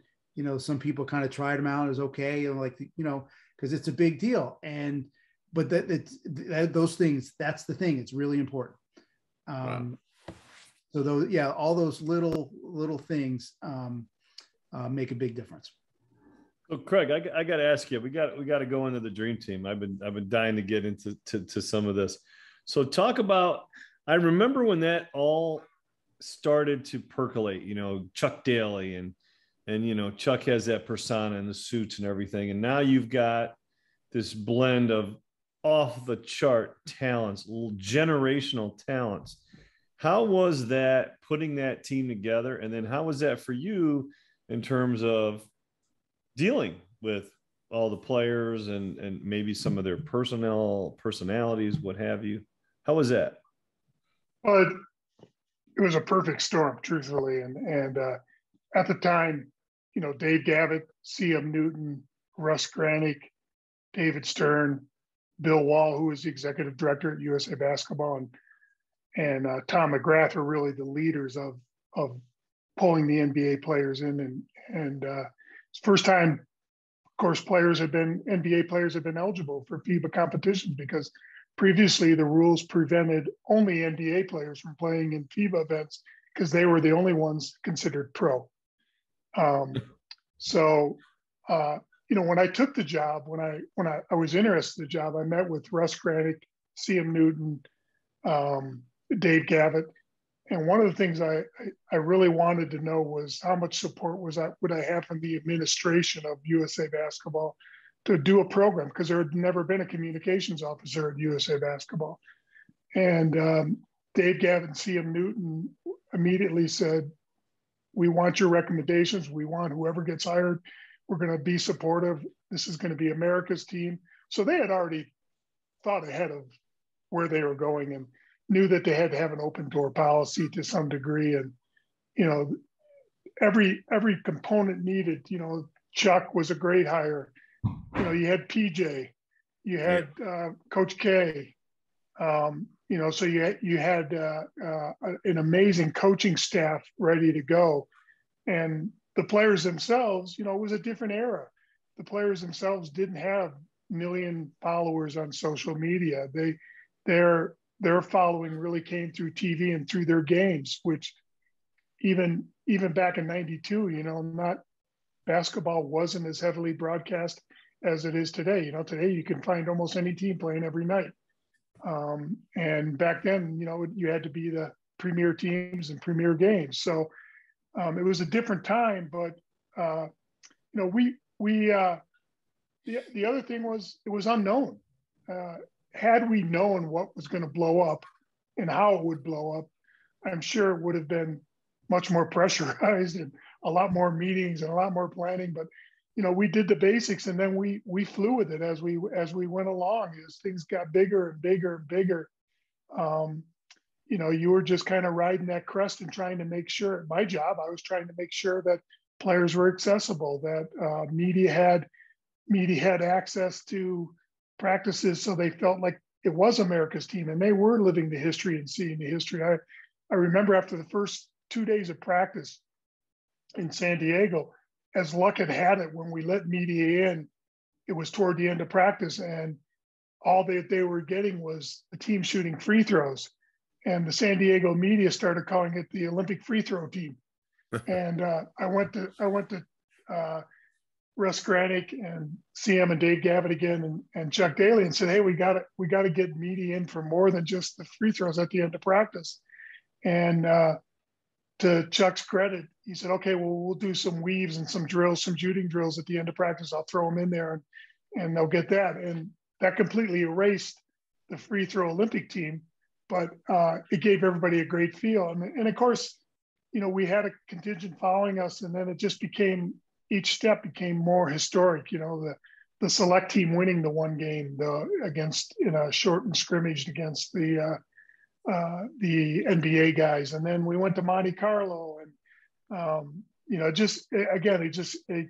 some people kind of tried him out as okay, and because it's a big deal, but those things, that's the thing, it's really important. Wow. So all those little things make a big difference. So Craig, I got to ask you, we got to go into the dream team. I've been dying to get into some of this. So talk about, I remember when that all started to percolate, Chuck Daly and Chuck has that persona and the suits and everything. And now you've got this blend of off the chart talents, generational talents. How was that, putting that team together? And then how was that for you in terms of dealing with all the players and maybe some of their personalities, what have you? How was that? Well, it was a perfect storm, truthfully. And at the time, Dave Gavitt, C.M. Newton, Russ Granick, David Stern, Bill Wall, who was the executive director at USA Basketball, and Tom McGrath were really the leaders of pulling the NBA players in. And it's the first time, of course, NBA players have been eligible for FIBA competitions, because previously the rules prevented only NBA players from playing in FIBA events because they were the only ones considered pro. When I took the job, when I was interested in the job, I met with Russ Granick, C.M. Newton, Dave Gavitt. And one of the things I really wanted to know was how much support would I have from the administration of USA Basketball to do a program, because there had never been a communications officer at USA Basketball. And Dave Gavitt and C.M. Newton immediately said, we want your recommendations. We want whoever gets hired. We're going to be supportive. This is going to be America's team. So they had already thought ahead of where they were going and knew that they had to have an open door policy to some degree. And, every component needed, Chuck was a great hire. You had PJ, you had Coach K, so you had an amazing coaching staff ready to go. And the players themselves, it was a different era. The players themselves didn't have million followers on social media. Their following really came through TV and through their games, which even back in '92, basketball wasn't as heavily broadcast as it is today. Today you can find almost any team playing every night. And back then, you had to be the premier teams and premier games. So it was a different time, but the other thing was, it was unknown. Had we known what was going to blow up and how it would blow up, I'm sure it would have been much more pressurized and a lot more meetings and a lot more planning. But we did the basics, and then we flew with it as we went along. As things got bigger and bigger and bigger, you were just kind of riding that crest and trying to make sure. My job, I was trying to make sure that players were accessible, that media had access to practices, so they felt like it was America's team and they were living the history and seeing the history. I remember after the first 2 days of practice in San Diego, as luck had it, when we let media in, it was toward the end of practice, and all that they were getting was the team shooting free throws. and the San Diego media started calling it the Olympic free throw team. And I went to Russ Granick and CM and Dave Gavadigan and Chuck Daly and said, hey, we got to get media in for more than just the free throws at the end of practice. And to Chuck's credit, he said, okay, well, we'll do some weaves and some drills, some shooting drills at the end of practice. I'll throw them in there and they'll get that. And that completely erased the free throw Olympic team, but it gave everybody a great feel. And of course, we had a contingent following us, and then it just became, each step became more historic. The select team winning the one game against in a shortened scrimmage against the NBA guys, and then we went to Monte Carlo, and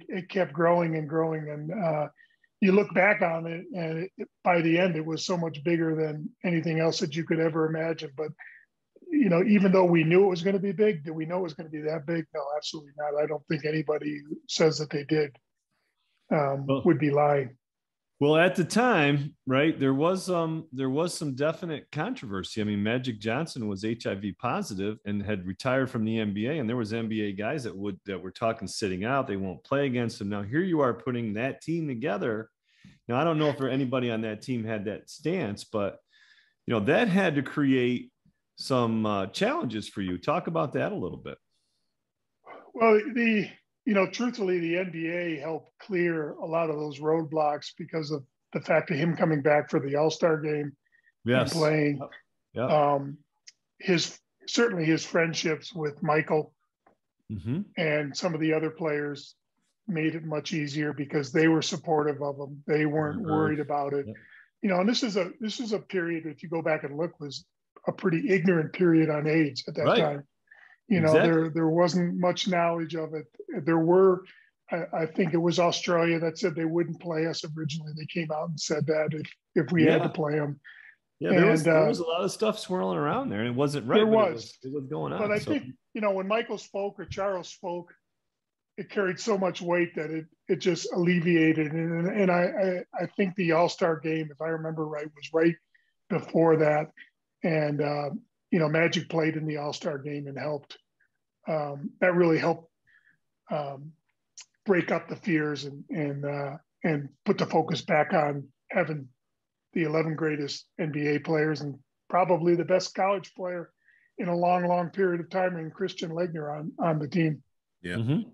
it kept growing and growing, and you look back on it, and by the end, it was so much bigger than anything else that you could ever imagine. But even though we knew it was going to be big, did we know it was going to be that big? No, absolutely not. I don't think anybody who says that they did would be lying. Well, at the time, right, there was some definite controversy. I mean, Magic Johnson was HIV positive and had retired from the NBA, and there was NBA guys that were talking sitting out. They won't play against him. Now, here you are putting that team together. Now, I don't know if anybody on that team had that stance, but that had to create some challenges for you. Talk about that a little bit. Well, truthfully, the NBA helped clear a lot of those roadblocks because of the fact of him coming back for the All-Star game and playing. Certainly his friendships with Michael and some of the other players made it much easier because they were supportive of him. They weren't worried about it. And this is a period, if you go back and look, was a pretty ignorant period on AIDS at that time. Exactly. There wasn't much knowledge of it. There were, I think it was Australia that said they wouldn't play us originally. They came out and said that if we had to play them. Yeah, there was a lot of stuff swirling around there, and it wasn't right. It was going on. But I think, when Michael spoke or Charles spoke, it carried so much weight that it just alleviated. And I think the All-Star game, if I remember right, was right before that. And, Magic played in the All-Star game and helped. That really helped break up the fears and put the focus back on having the 11 greatest NBA players and probably the best college player in a long, long period of time, and Christian Legner on the team. Yeah. Mm-hmm.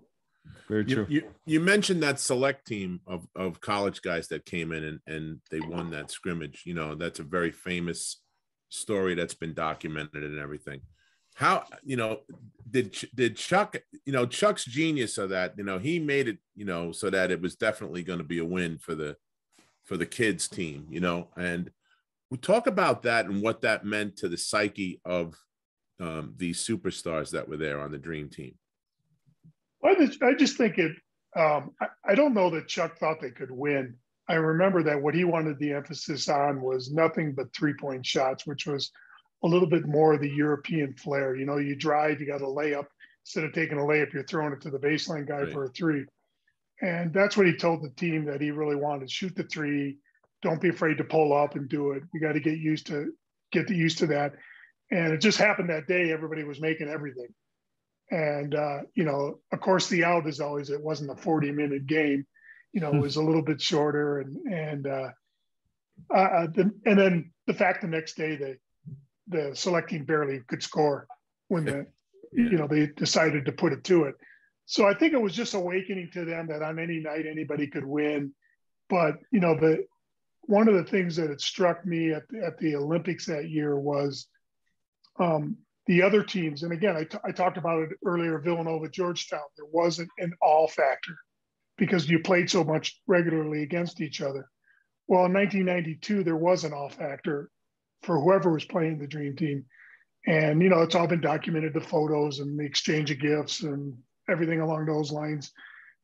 Very true. You mentioned that select team of college guys that came in and they won that scrimmage. That's a very famous story that's been documented and everything. How did Chuck, Chuck's genius of that, he made it, so that it was definitely going to be a win for the kids team, and we talk about that and what that meant to the psyche of these superstars that were there on the dream team. Well, I just think I don't know that Chuck thought they could win. I remember that what he wanted the emphasis on was nothing but 3-point shots, which was a little bit more of the European flair. You drive, you got a layup. Instead of taking a layup, you're throwing it to the baseline guy for a three. And that's what he told the team that he really wanted. Shoot the three. Don't be afraid to pull up and do it. We got to get used to that. And it just happened that day, everybody was making everything. And, of course, the out is always, it wasn't a 40-minute game. It was a little bit shorter. And then the fact the next day the select team barely could score when they decided to put it to it. So I think it was just awakening to them that on any night anybody could win. But, one of the things that had struck me at the Olympics that year was the other teams. And again, I talked about it earlier, Villanova, Georgetown, there wasn't an all factor because you played so much regularly against each other. Well, in 1992, there was an all factor for whoever was playing the dream team. And, it's all been documented, the photos and the exchange of gifts and everything along those lines.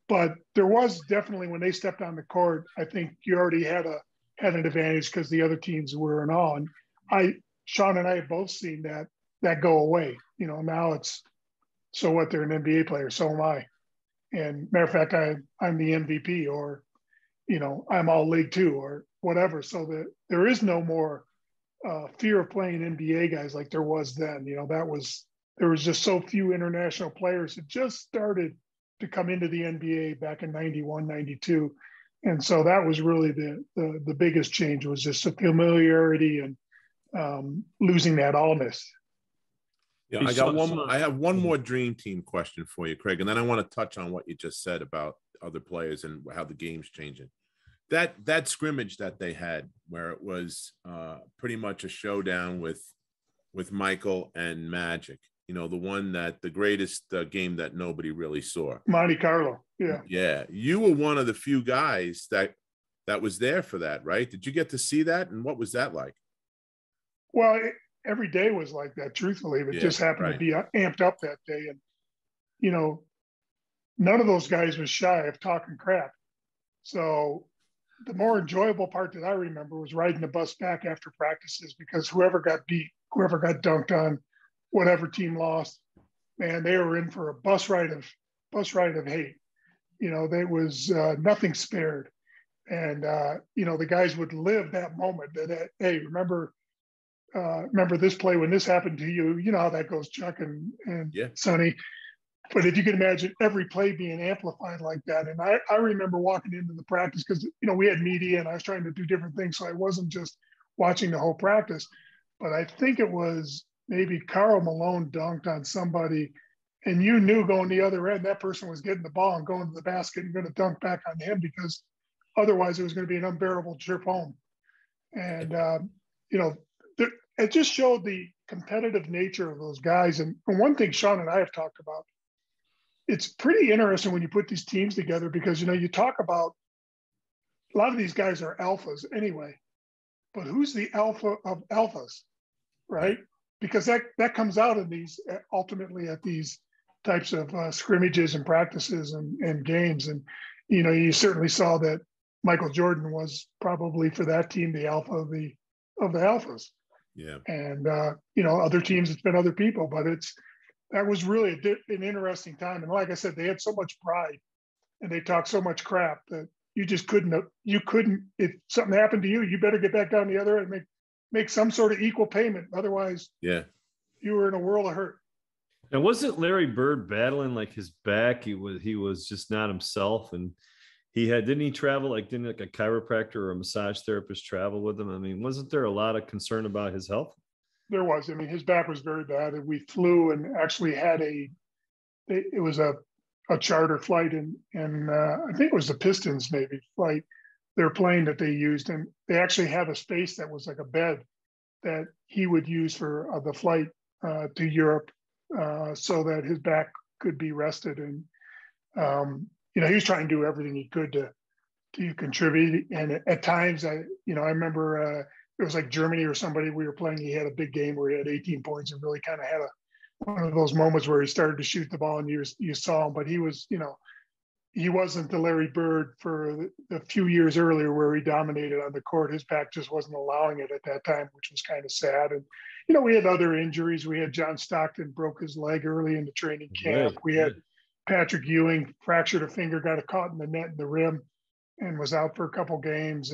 But there was definitely, when they stepped on the court, I think you already had an advantage because the other teams were in awe. And Sean and I have both seen that go away. Now it's, so what, they're an NBA player, so am I. And matter of fact, I'm the MVP, or, I'm all league too, or whatever. So that there is no more fear of playing NBA guys like there was then. There was just so few international players that just started to come into the NBA back in 91, 92. And so that was really the biggest change, was just the familiarity and losing that allness. Yeah, I have one more dream team question for you, Craig, and then I want to touch on what you just said about other players and how the game's changing. That scrimmage that they had, where it was pretty much a showdown with Michael and Magic. The one the greatest game that nobody really saw. Monte Carlo. Yeah. Yeah. You were one of the few guys that was there for that, right? Did you get to see that? And what was that like? Well, every day was like that, truthfully. It just happened to be amped up that day. And, none of those guys was shy of talking crap. So the more enjoyable part that I remember was riding the bus back after practices, because whoever got beat, whoever got dunked on, whatever team lost, man, they were in for a bus ride of hate. There was nothing spared. And, the guys would live that moment that, hey, remember this play when this happened to you. You know how that goes, Chuck and Sonny. But if you can imagine every play being amplified like that. And I remember walking into the practice because, we had media and I was trying to do different things. So I wasn't just watching the whole practice. But I think it was maybe Karl Malone dunked on somebody, and you knew going the other end, that person was getting the ball and going to the basket and going to dunk back on him, because otherwise it was going to be an unbearable trip home. And, it just showed the competitive nature of those guys. And one thing Sean and I have talked about, it's pretty interesting when you put these teams together, because, you talk about a lot of these guys are alphas anyway, but who's the alpha of alphas, right? Because that comes out in these, ultimately at these types of scrimmages and practices and games. And, you certainly saw that Michael Jordan was probably for that team the alpha of the alphas. Yeah. And, other teams, it's been other people, but that was really an interesting time. And like I said, they had so much pride and they talked so much crap that you just couldn't, if something happened to you, you better get back down the other end and make some sort of equal payment. Otherwise, you were in a world of hurt. And wasn't Larry Bird battling like his back? He was just not himself. And didn't he travel, didn't a chiropractor or a massage therapist travel with him? I mean, wasn't there a lot of concern about his health? There was. I mean, his back was very bad, and we flew and actually had it was a charter flight, and I think it was the Pistons maybe flight, their plane that they used, and they actually have a space that was like a bed that he would use for the flight to Europe, so that his back could be rested. And he was trying to do everything he could to contribute. And at times, I remember it was like Germany or somebody we were playing. He had a big game where he had 18 points and really kind of had one of those moments where he started to shoot the ball and you saw him. But he was, he wasn't the Larry Bird for a few years earlier where he dominated on the court. His back just wasn't allowing it at that time, which was kind of sad. And, we had other injuries. We had John Stockton broke his leg early in the training camp. We had Patrick Ewing fractured a finger, got caught in the net in the rim and was out for a couple games.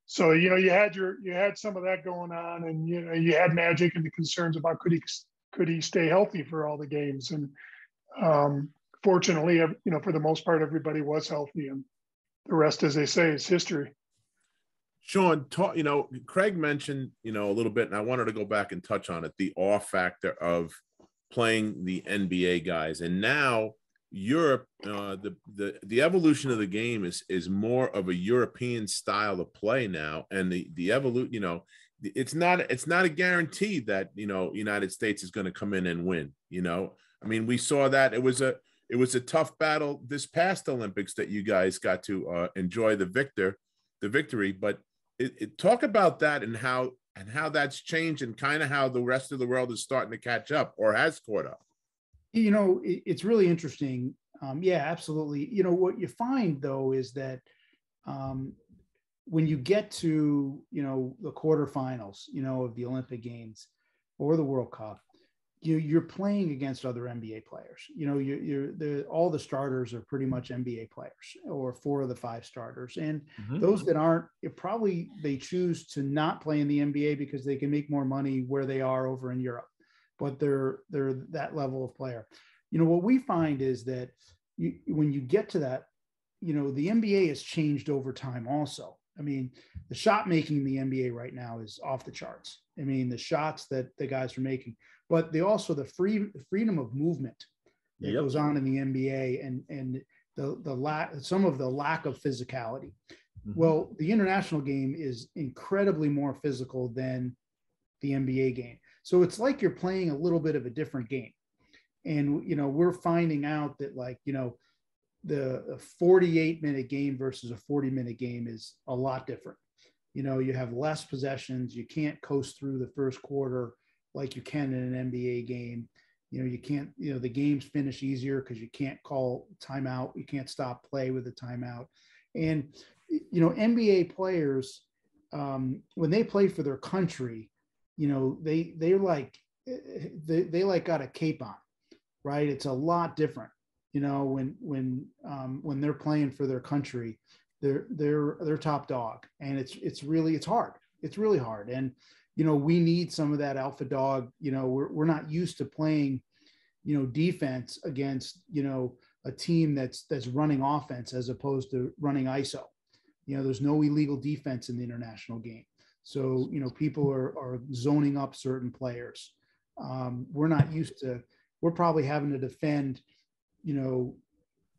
So, you had some of that going on, and, you had Magic and the concerns about could he stay healthy for all the games. And fortunately, for the most part, everybody was healthy, and the rest, as they say, is history. Sean, Craig mentioned, a little bit, and I wanted to go back and touch on it, the awe factor of playing the NBA guys. And now Europe, the evolution of the game is more of a European style of play now, and the evolution, it's not a guarantee that United States is going to come in and win. I mean, we saw that it was a tough battle this past Olympics that you guys got to enjoy the victory. But talk about that and how that's changed, and kind of how the rest of the world is starting to catch up or has caught up. It's really interesting. Yeah, absolutely. What you find though is that when you get to, the quarterfinals, of the Olympic Games or the World Cup, you're playing against other NBA players. All the starters are pretty much NBA players, or 4 of the 5 starters. And those that aren't, they choose to not play in the NBA because they can make more money where they are over in Europe, but they're that level of player. What we find is that when you get to that, the NBA has changed over time also. I mean, the shot making in the NBA right now is off the charts. I mean, the shots that the guys are making, but the freedom of movement that goes on in the NBA, and some of the lack of physicality. Well, the international game is incredibly more physical than the NBA game. So it's like you're playing a little bit of a different game. And, we're finding out that, like, the 48-minute game versus a 40-minute game is a lot different. You have less possessions. You can't coast through the first quarter like you can in an NBA game. You can't, the games finish easier because you can't call timeout. You can't stop play with a timeout. And, NBA players, when they play for their country, they got a cape on, right? It's a lot different. When they're playing for their country, they're top dog, and it's hard. It's really hard. And, we need some of that alpha dog. We're not used to playing, defense against, a team that's running offense as opposed to running ISO. There's no illegal defense in the international game. So, people are zoning up certain players. We're not used to, we're probably having to defend,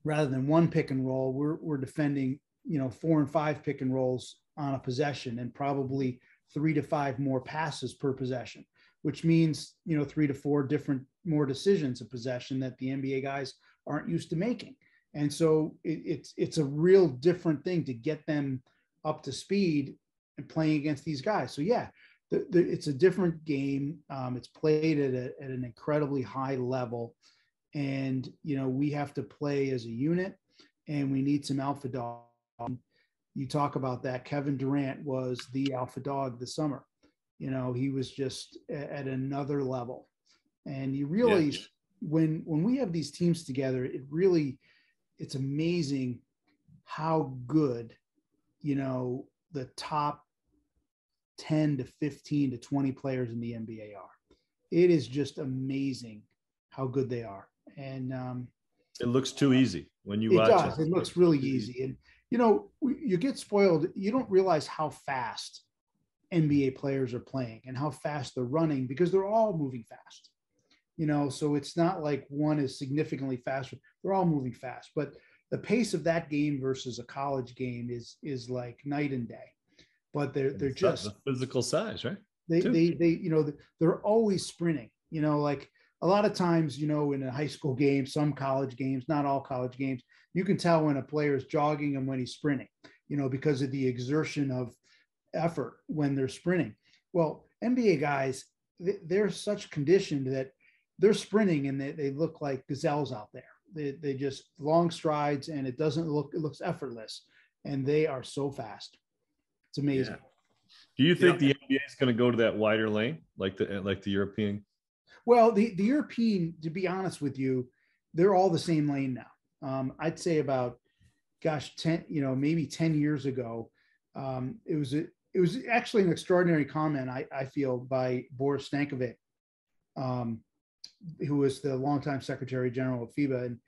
rather than one pick and roll, we're defending, 4 and 5 pick and rolls on a possession, and probably 3 to 5 more passes per possession, which means, 3 to 4 different more decisions of possession that the NBA guys aren't used to making. And so it's a real different thing to get them up to speed and playing against these guys. So yeah, it's a different game. It's played at an incredibly high level. And, we have to play as a unit, and we need some alpha dog. You talk about that. Kevin Durant was the alpha dog this summer. He was just at another level. And you realize when we have these teams together, it's amazing how good, the top 10 to 15 to 20 players in the NBA are. It is just amazing how good they are. And it looks too easy when you watch it. It looks really easy. And, you get spoiled. You don't realize how fast NBA players are playing and how fast they're running, because they're all moving fast. So it's not like one is significantly faster. They're all moving fast. But the pace of that game versus a college game is like night and day. But they're just the physical size, right? They're always sprinting. Like a lot of times, in a high school game, some college games, not all college games, you can tell when a player is jogging and when he's sprinting, because of the exertion of effort when they're sprinting. Well, NBA guys, they're such conditioned that they're sprinting and they look like gazelles out there. They just long strides, and it looks effortless, and they are so fast. It's amazing. Yeah. Do you think the NBA is going to go to that wider lane like the European? Well, the European, to be honest with you, they're all the same lane now. I'd say about, 10, maybe 10 years ago, it was actually an extraordinary comment, I feel, by Boris Stankovic, who was the longtime Secretary General of FIBA. And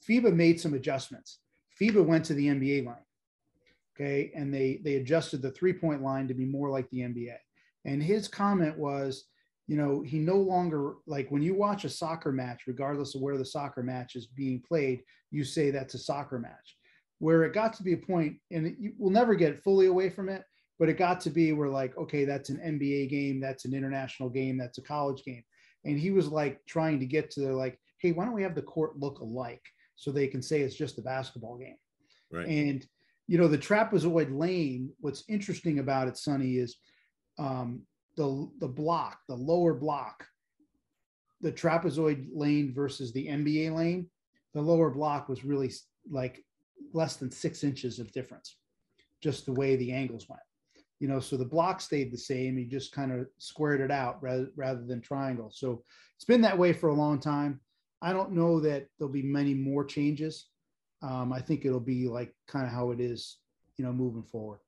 FIBA made some adjustments. FIBA went to the NBA line, okay, and they adjusted the 3-point line to be more like the NBA. And his comment was, he no longer, like, when you watch a soccer match, regardless of where the soccer match is being played, you say that's a soccer match. Where it got to be a point, and we'll never get fully away from it, but it got to be where, like, okay, that's an NBA game, that's an international game, that's a college game. And he was like trying to get to like, hey, why don't we have the court look alike so they can say it's just a basketball game? Right. And, the trapezoid lane, what's interesting about it, Sonny, is the block, the lower block, the trapezoid lane versus the NBA lane, the lower block was really like less than 6 inches of difference, just the way the angles went. so the block stayed the same. He just kind of squared it out rather than triangle. So it's been that way for a long time. I don't know that there'll be many more changes. I think it'll be like kind of how it is, moving forward.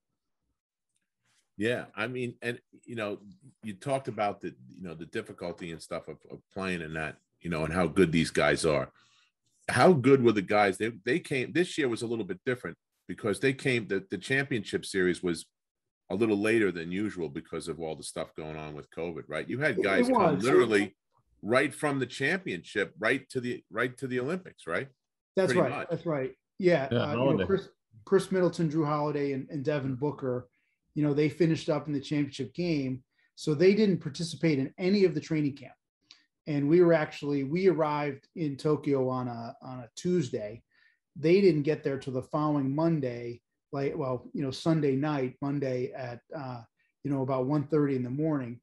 Yeah, I mean, and you talked about the difficulty and stuff of playing in that, and how good these guys are. How good were the guys? They came this year was a little bit different because they came the championship series was a little later than usual because of all the stuff going on with COVID, right? You had guys come literally right from the championship right to the Olympics, right? That's Pretty right. much. That's right. Yeah. Chris Middleton, Drew Holiday, and Devin Booker, they finished up in the championship game. So they didn't participate in any of the training camp. And we arrived in Tokyo on a Tuesday. They didn't get there till the following Monday, Sunday night, Monday at, about 1:30 in the morning.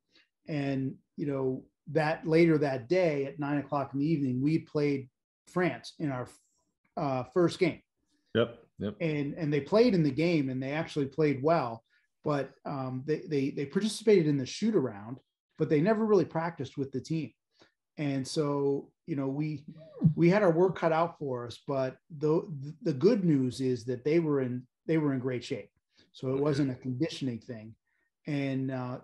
And, that later that day at 9:00 in the evening, we played France in our first game. Yep. And they played in the game, and they actually played well, but they participated in the shoot around, but they never really practiced with the team. And so, we had our work cut out for us, but the good news is that they were in great shape. So it wasn't a conditioning thing. And all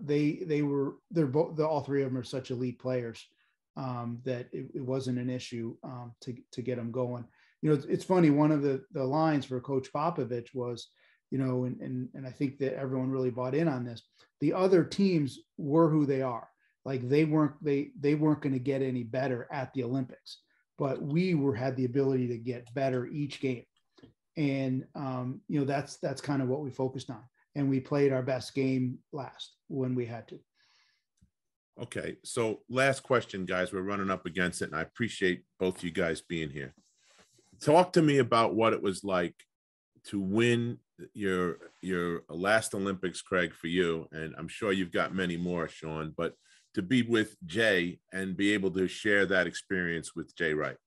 three of them are such elite players that it wasn't an issue to get them going. It's funny. One of the lines for Coach Popovich was, and I think that everyone really bought in on this. The other teams were who they are. Like they weren't going to get any better at the Olympics, but we had the ability to get better each game. And, that's kind of what we focused on. And we played our best game last when we had to. Okay. So last question, guys, we're running up against it, and I appreciate both you guys being here. Talk to me about what it was like to win your last Olympics, Craig, for you. And I'm sure you've got many more, Sean, but to be with Jay and be able to share that experience with Jay Wright.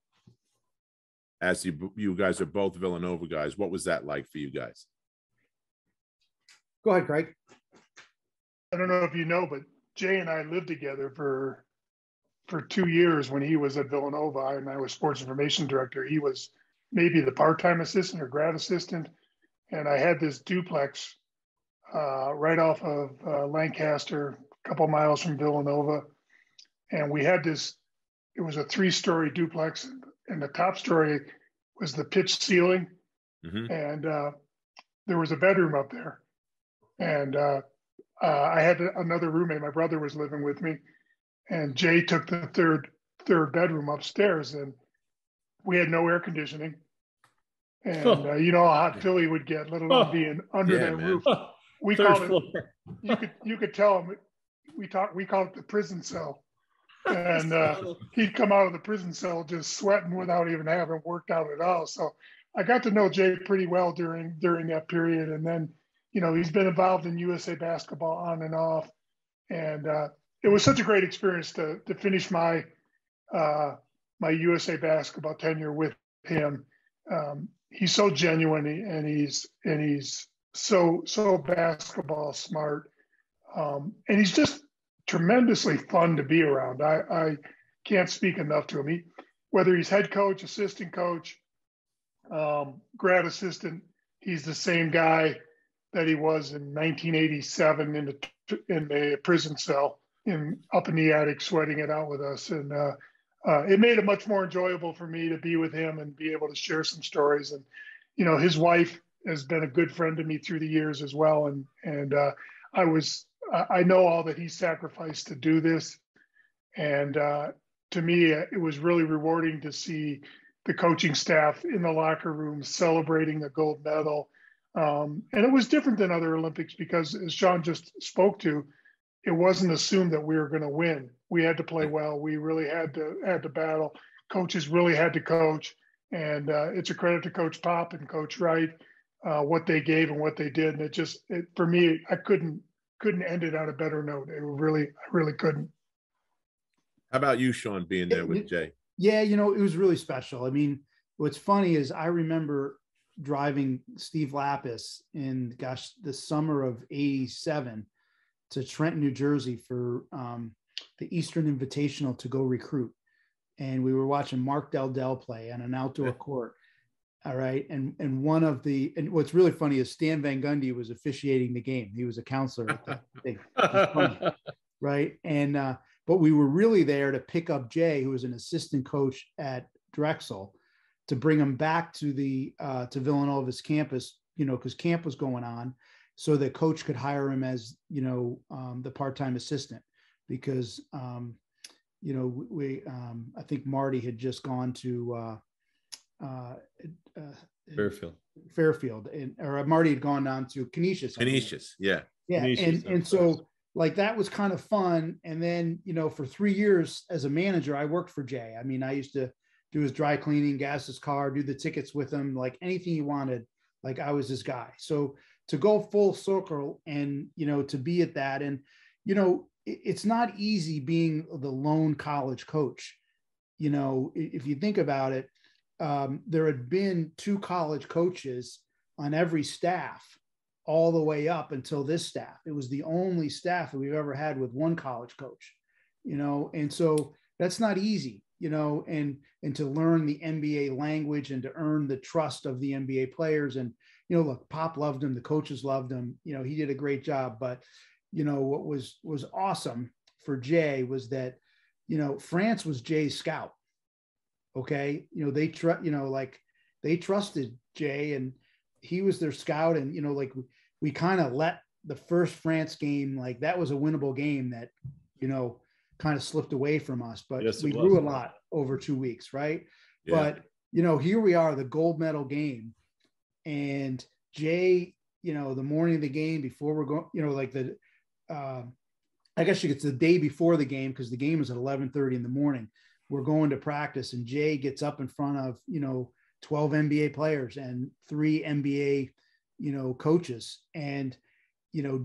As you guys are both Villanova guys, what was that like for you guys? Go ahead, Craig. I don't know if you know, but Jay and I lived together for 2 years when he was at Villanova and I was sports information director. He was maybe the part-time assistant or grad assistant. And I had this duplex right off of Lancaster, a couple miles from Villanova. And we had it was a 3-story duplex, and the top story was the pitched ceiling. Mm-hmm. And there was a bedroom up there. And I had another roommate. My brother was living with me, and Jay took the third bedroom upstairs, and we had no air conditioning. And you know how hot Philly would get, let alone being under that roof. We called it. You could tell him. We called it the prison cell. And he'd come out of the prison cell just sweating without even having worked out at all. So I got to know Jay pretty well during that period, and then. He's been involved in USA basketball on and off. And it was such a great experience to finish my USA basketball tenure with him. He's so genuine, and he's so basketball smart. And he's just tremendously fun to be around. I can't speak enough to him. Whether he's head coach, assistant coach, grad assistant, he's the same guy that he was in 1987 in the prison cell up in the attic, sweating it out with us. And it made it much more enjoyable for me to be with him and be able to share some stories. And, his wife has been a good friend to me through the years as well. And I know all that he sacrificed to do this. And to me, it was really rewarding to see the coaching staff in the locker room celebrating the gold medal. And it was different than other Olympics because, as Sean just spoke to, it wasn't assumed that we were going to win. We had to play well. We really had to battle. Coaches really had to coach, and it's a credit to Coach Pop and Coach Wright what they gave and what they did. And for me, I couldn't end it on a better note. I really couldn't. How about you, Sean, being there with Jay? Yeah, it was really special. I mean, what's funny is I remember driving Steve Lapis in, the summer of '87 to Trenton, New Jersey for the Eastern Invitational to go recruit. And we were watching Mark Dell play on an outdoor court. All right. And what's really funny is Stan Van Gundy was officiating the game. He was a counselor at that thing. Funny, right. And, but we were really there to pick up Jay, who was an assistant coach at Drexel, to bring him back to to Villanova's campus, because camp was going on, so that coach could hire him as, the part-time assistant, because, I think Marty had just gone to Fairfield, or Marty had gone down to Canisius. Yeah. Canisius, and so like that was kind of fun. And then, for 3 years as a manager, I worked for Jay. I mean, I used to do his dry cleaning, gas his car, do the tickets with him, like anything he wanted. Like I was his guy. So to go full circle and, to be at that, and, it's not easy being the lone college coach. If you think about it, there had been 2 college coaches on every staff all the way up until this staff. It was the only staff that we've ever had with 1 college coach, and so that's not easy, and to learn the NBA language and to earn the trust of the NBA players. And, look, Pop loved him. The coaches loved him. He did a great job. But, what was awesome for Jay was that, France was Jay's scout. Okay. They trusted Jay, and he was their scout. And, we kind of let the first France game, like that was a winnable game that, kind of slipped away from us, but yes, we grew a lot over 2 weeks. Right. Yeah. But, here we are, the gold medal game, and Jay, the morning of the game before we're going, I guess it's the day before the game, because the game was at 11:30 in the morning. We're going to practice, and Jay gets up in front of, 12 NBA players and 3 NBA, coaches, and,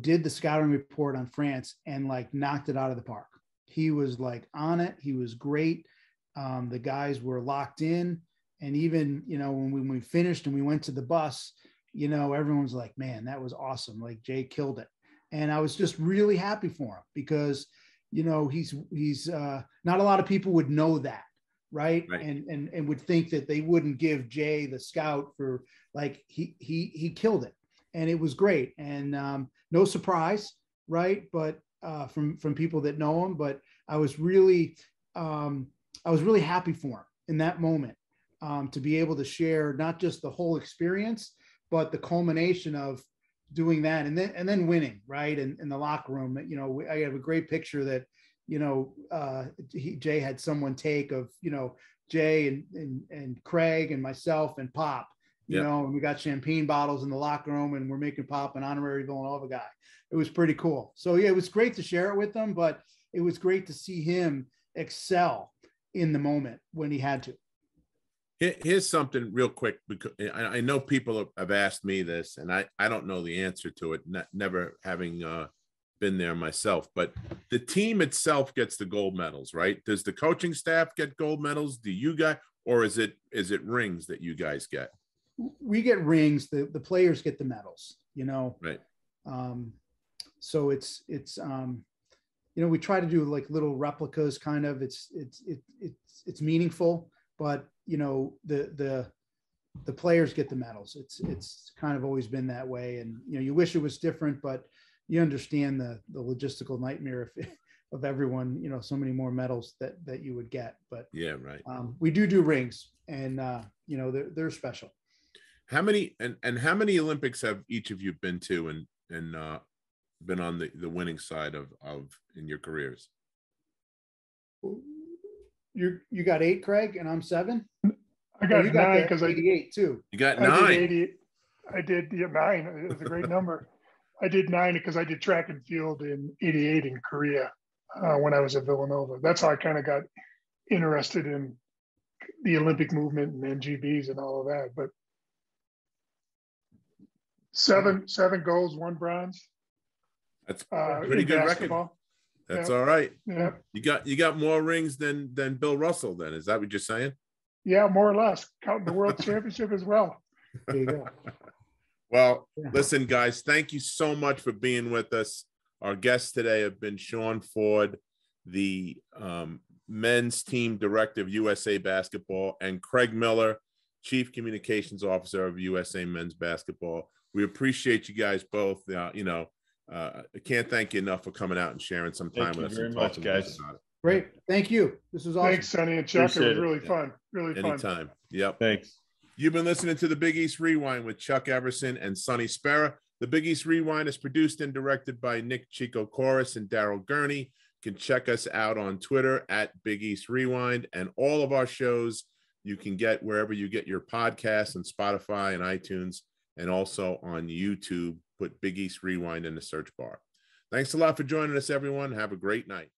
did the scouting report on France and like knocked it out of the park. He was like on it. He was great. The guys were locked in. And even, when we finished and we went to the bus, everyone's like, man, that was awesome. Like Jay killed it. And I was just really happy for him, because, he's not a lot of people would know that. Right. And would think that they wouldn't give Jay the scout for, like, he killed it, and it was great. And no surprise. Right. But from people that know him, but I was really happy for him in that moment, to be able to share not just the whole experience, but the culmination of doing that, and then winning, right. And in the locker room, I have a great picture that, Jay had someone take of, Jay and Craig and myself and Pop, and we got champagne bottles in the locker room, and we're making Pop an honorary Villanova guy. It was pretty cool. So yeah, it was great to share it with them, but it was great to see him excel in the moment when he had to. Here's something real quick, because I know people have asked me this, and I don't know the answer to it, never having been there myself, but the team itself gets the gold medals, right? Does the coaching staff get gold medals? Do you guys, or is it rings that you guys get? We get rings. The players get the medals, Right. So it's we try to do like little replicas, kind of. It's meaningful, but the players get the medals. It's kind of always been that way, and you wish it was different, but you understand the logistical nightmare of everyone, so many more medals that you would get. But yeah, right. We do rings, and they're special. How many how many Olympics have each of you been to and been on the winning side of in your careers? You got 8, Craig, and I'm 7. I got 9 because I did 88 too. You got 9. I did 9. It was a great number. I did 9 because I did track and field in '88 in Korea when I was at Villanova. That's how I kind of got interested in the Olympic movement and NGBs and all of that. But 7 golds, 1 bronze. That's pretty good record. That's all right. Yeah. You got more rings than Bill Russell then. Is that what you're saying? Yeah, more or less. Counting the world championship as well. There you go. Well, Yeah. listen, guys, thank you so much for being with us. Our guests today have been Sean Ford, the men's team director of USA Basketball, and Craig Miller, Chief Communications Officer of USA Men's Basketball. We appreciate you guys both. I can't thank you enough for coming out and sharing some time with us. Thank you very much, guys. Great. Thank you. This was awesome. Thanks, Sonny and Chuck. Appreciate it was really it. fun. Really fun. Anytime. Yep. Thanks. You've been listening to the Big East Rewind with Chuck Everson and Sonny Spera. The Big East Rewind is produced and directed by Nick Chico Chorus and Daryl Gurney. You can check us out on Twitter at Big East Rewind, and all of our shows you can get wherever you get your podcasts, on Spotify and iTunes, and also on YouTube. Put Big East Rewind in the search bar. Thanks a lot for joining us, everyone. Have a great night.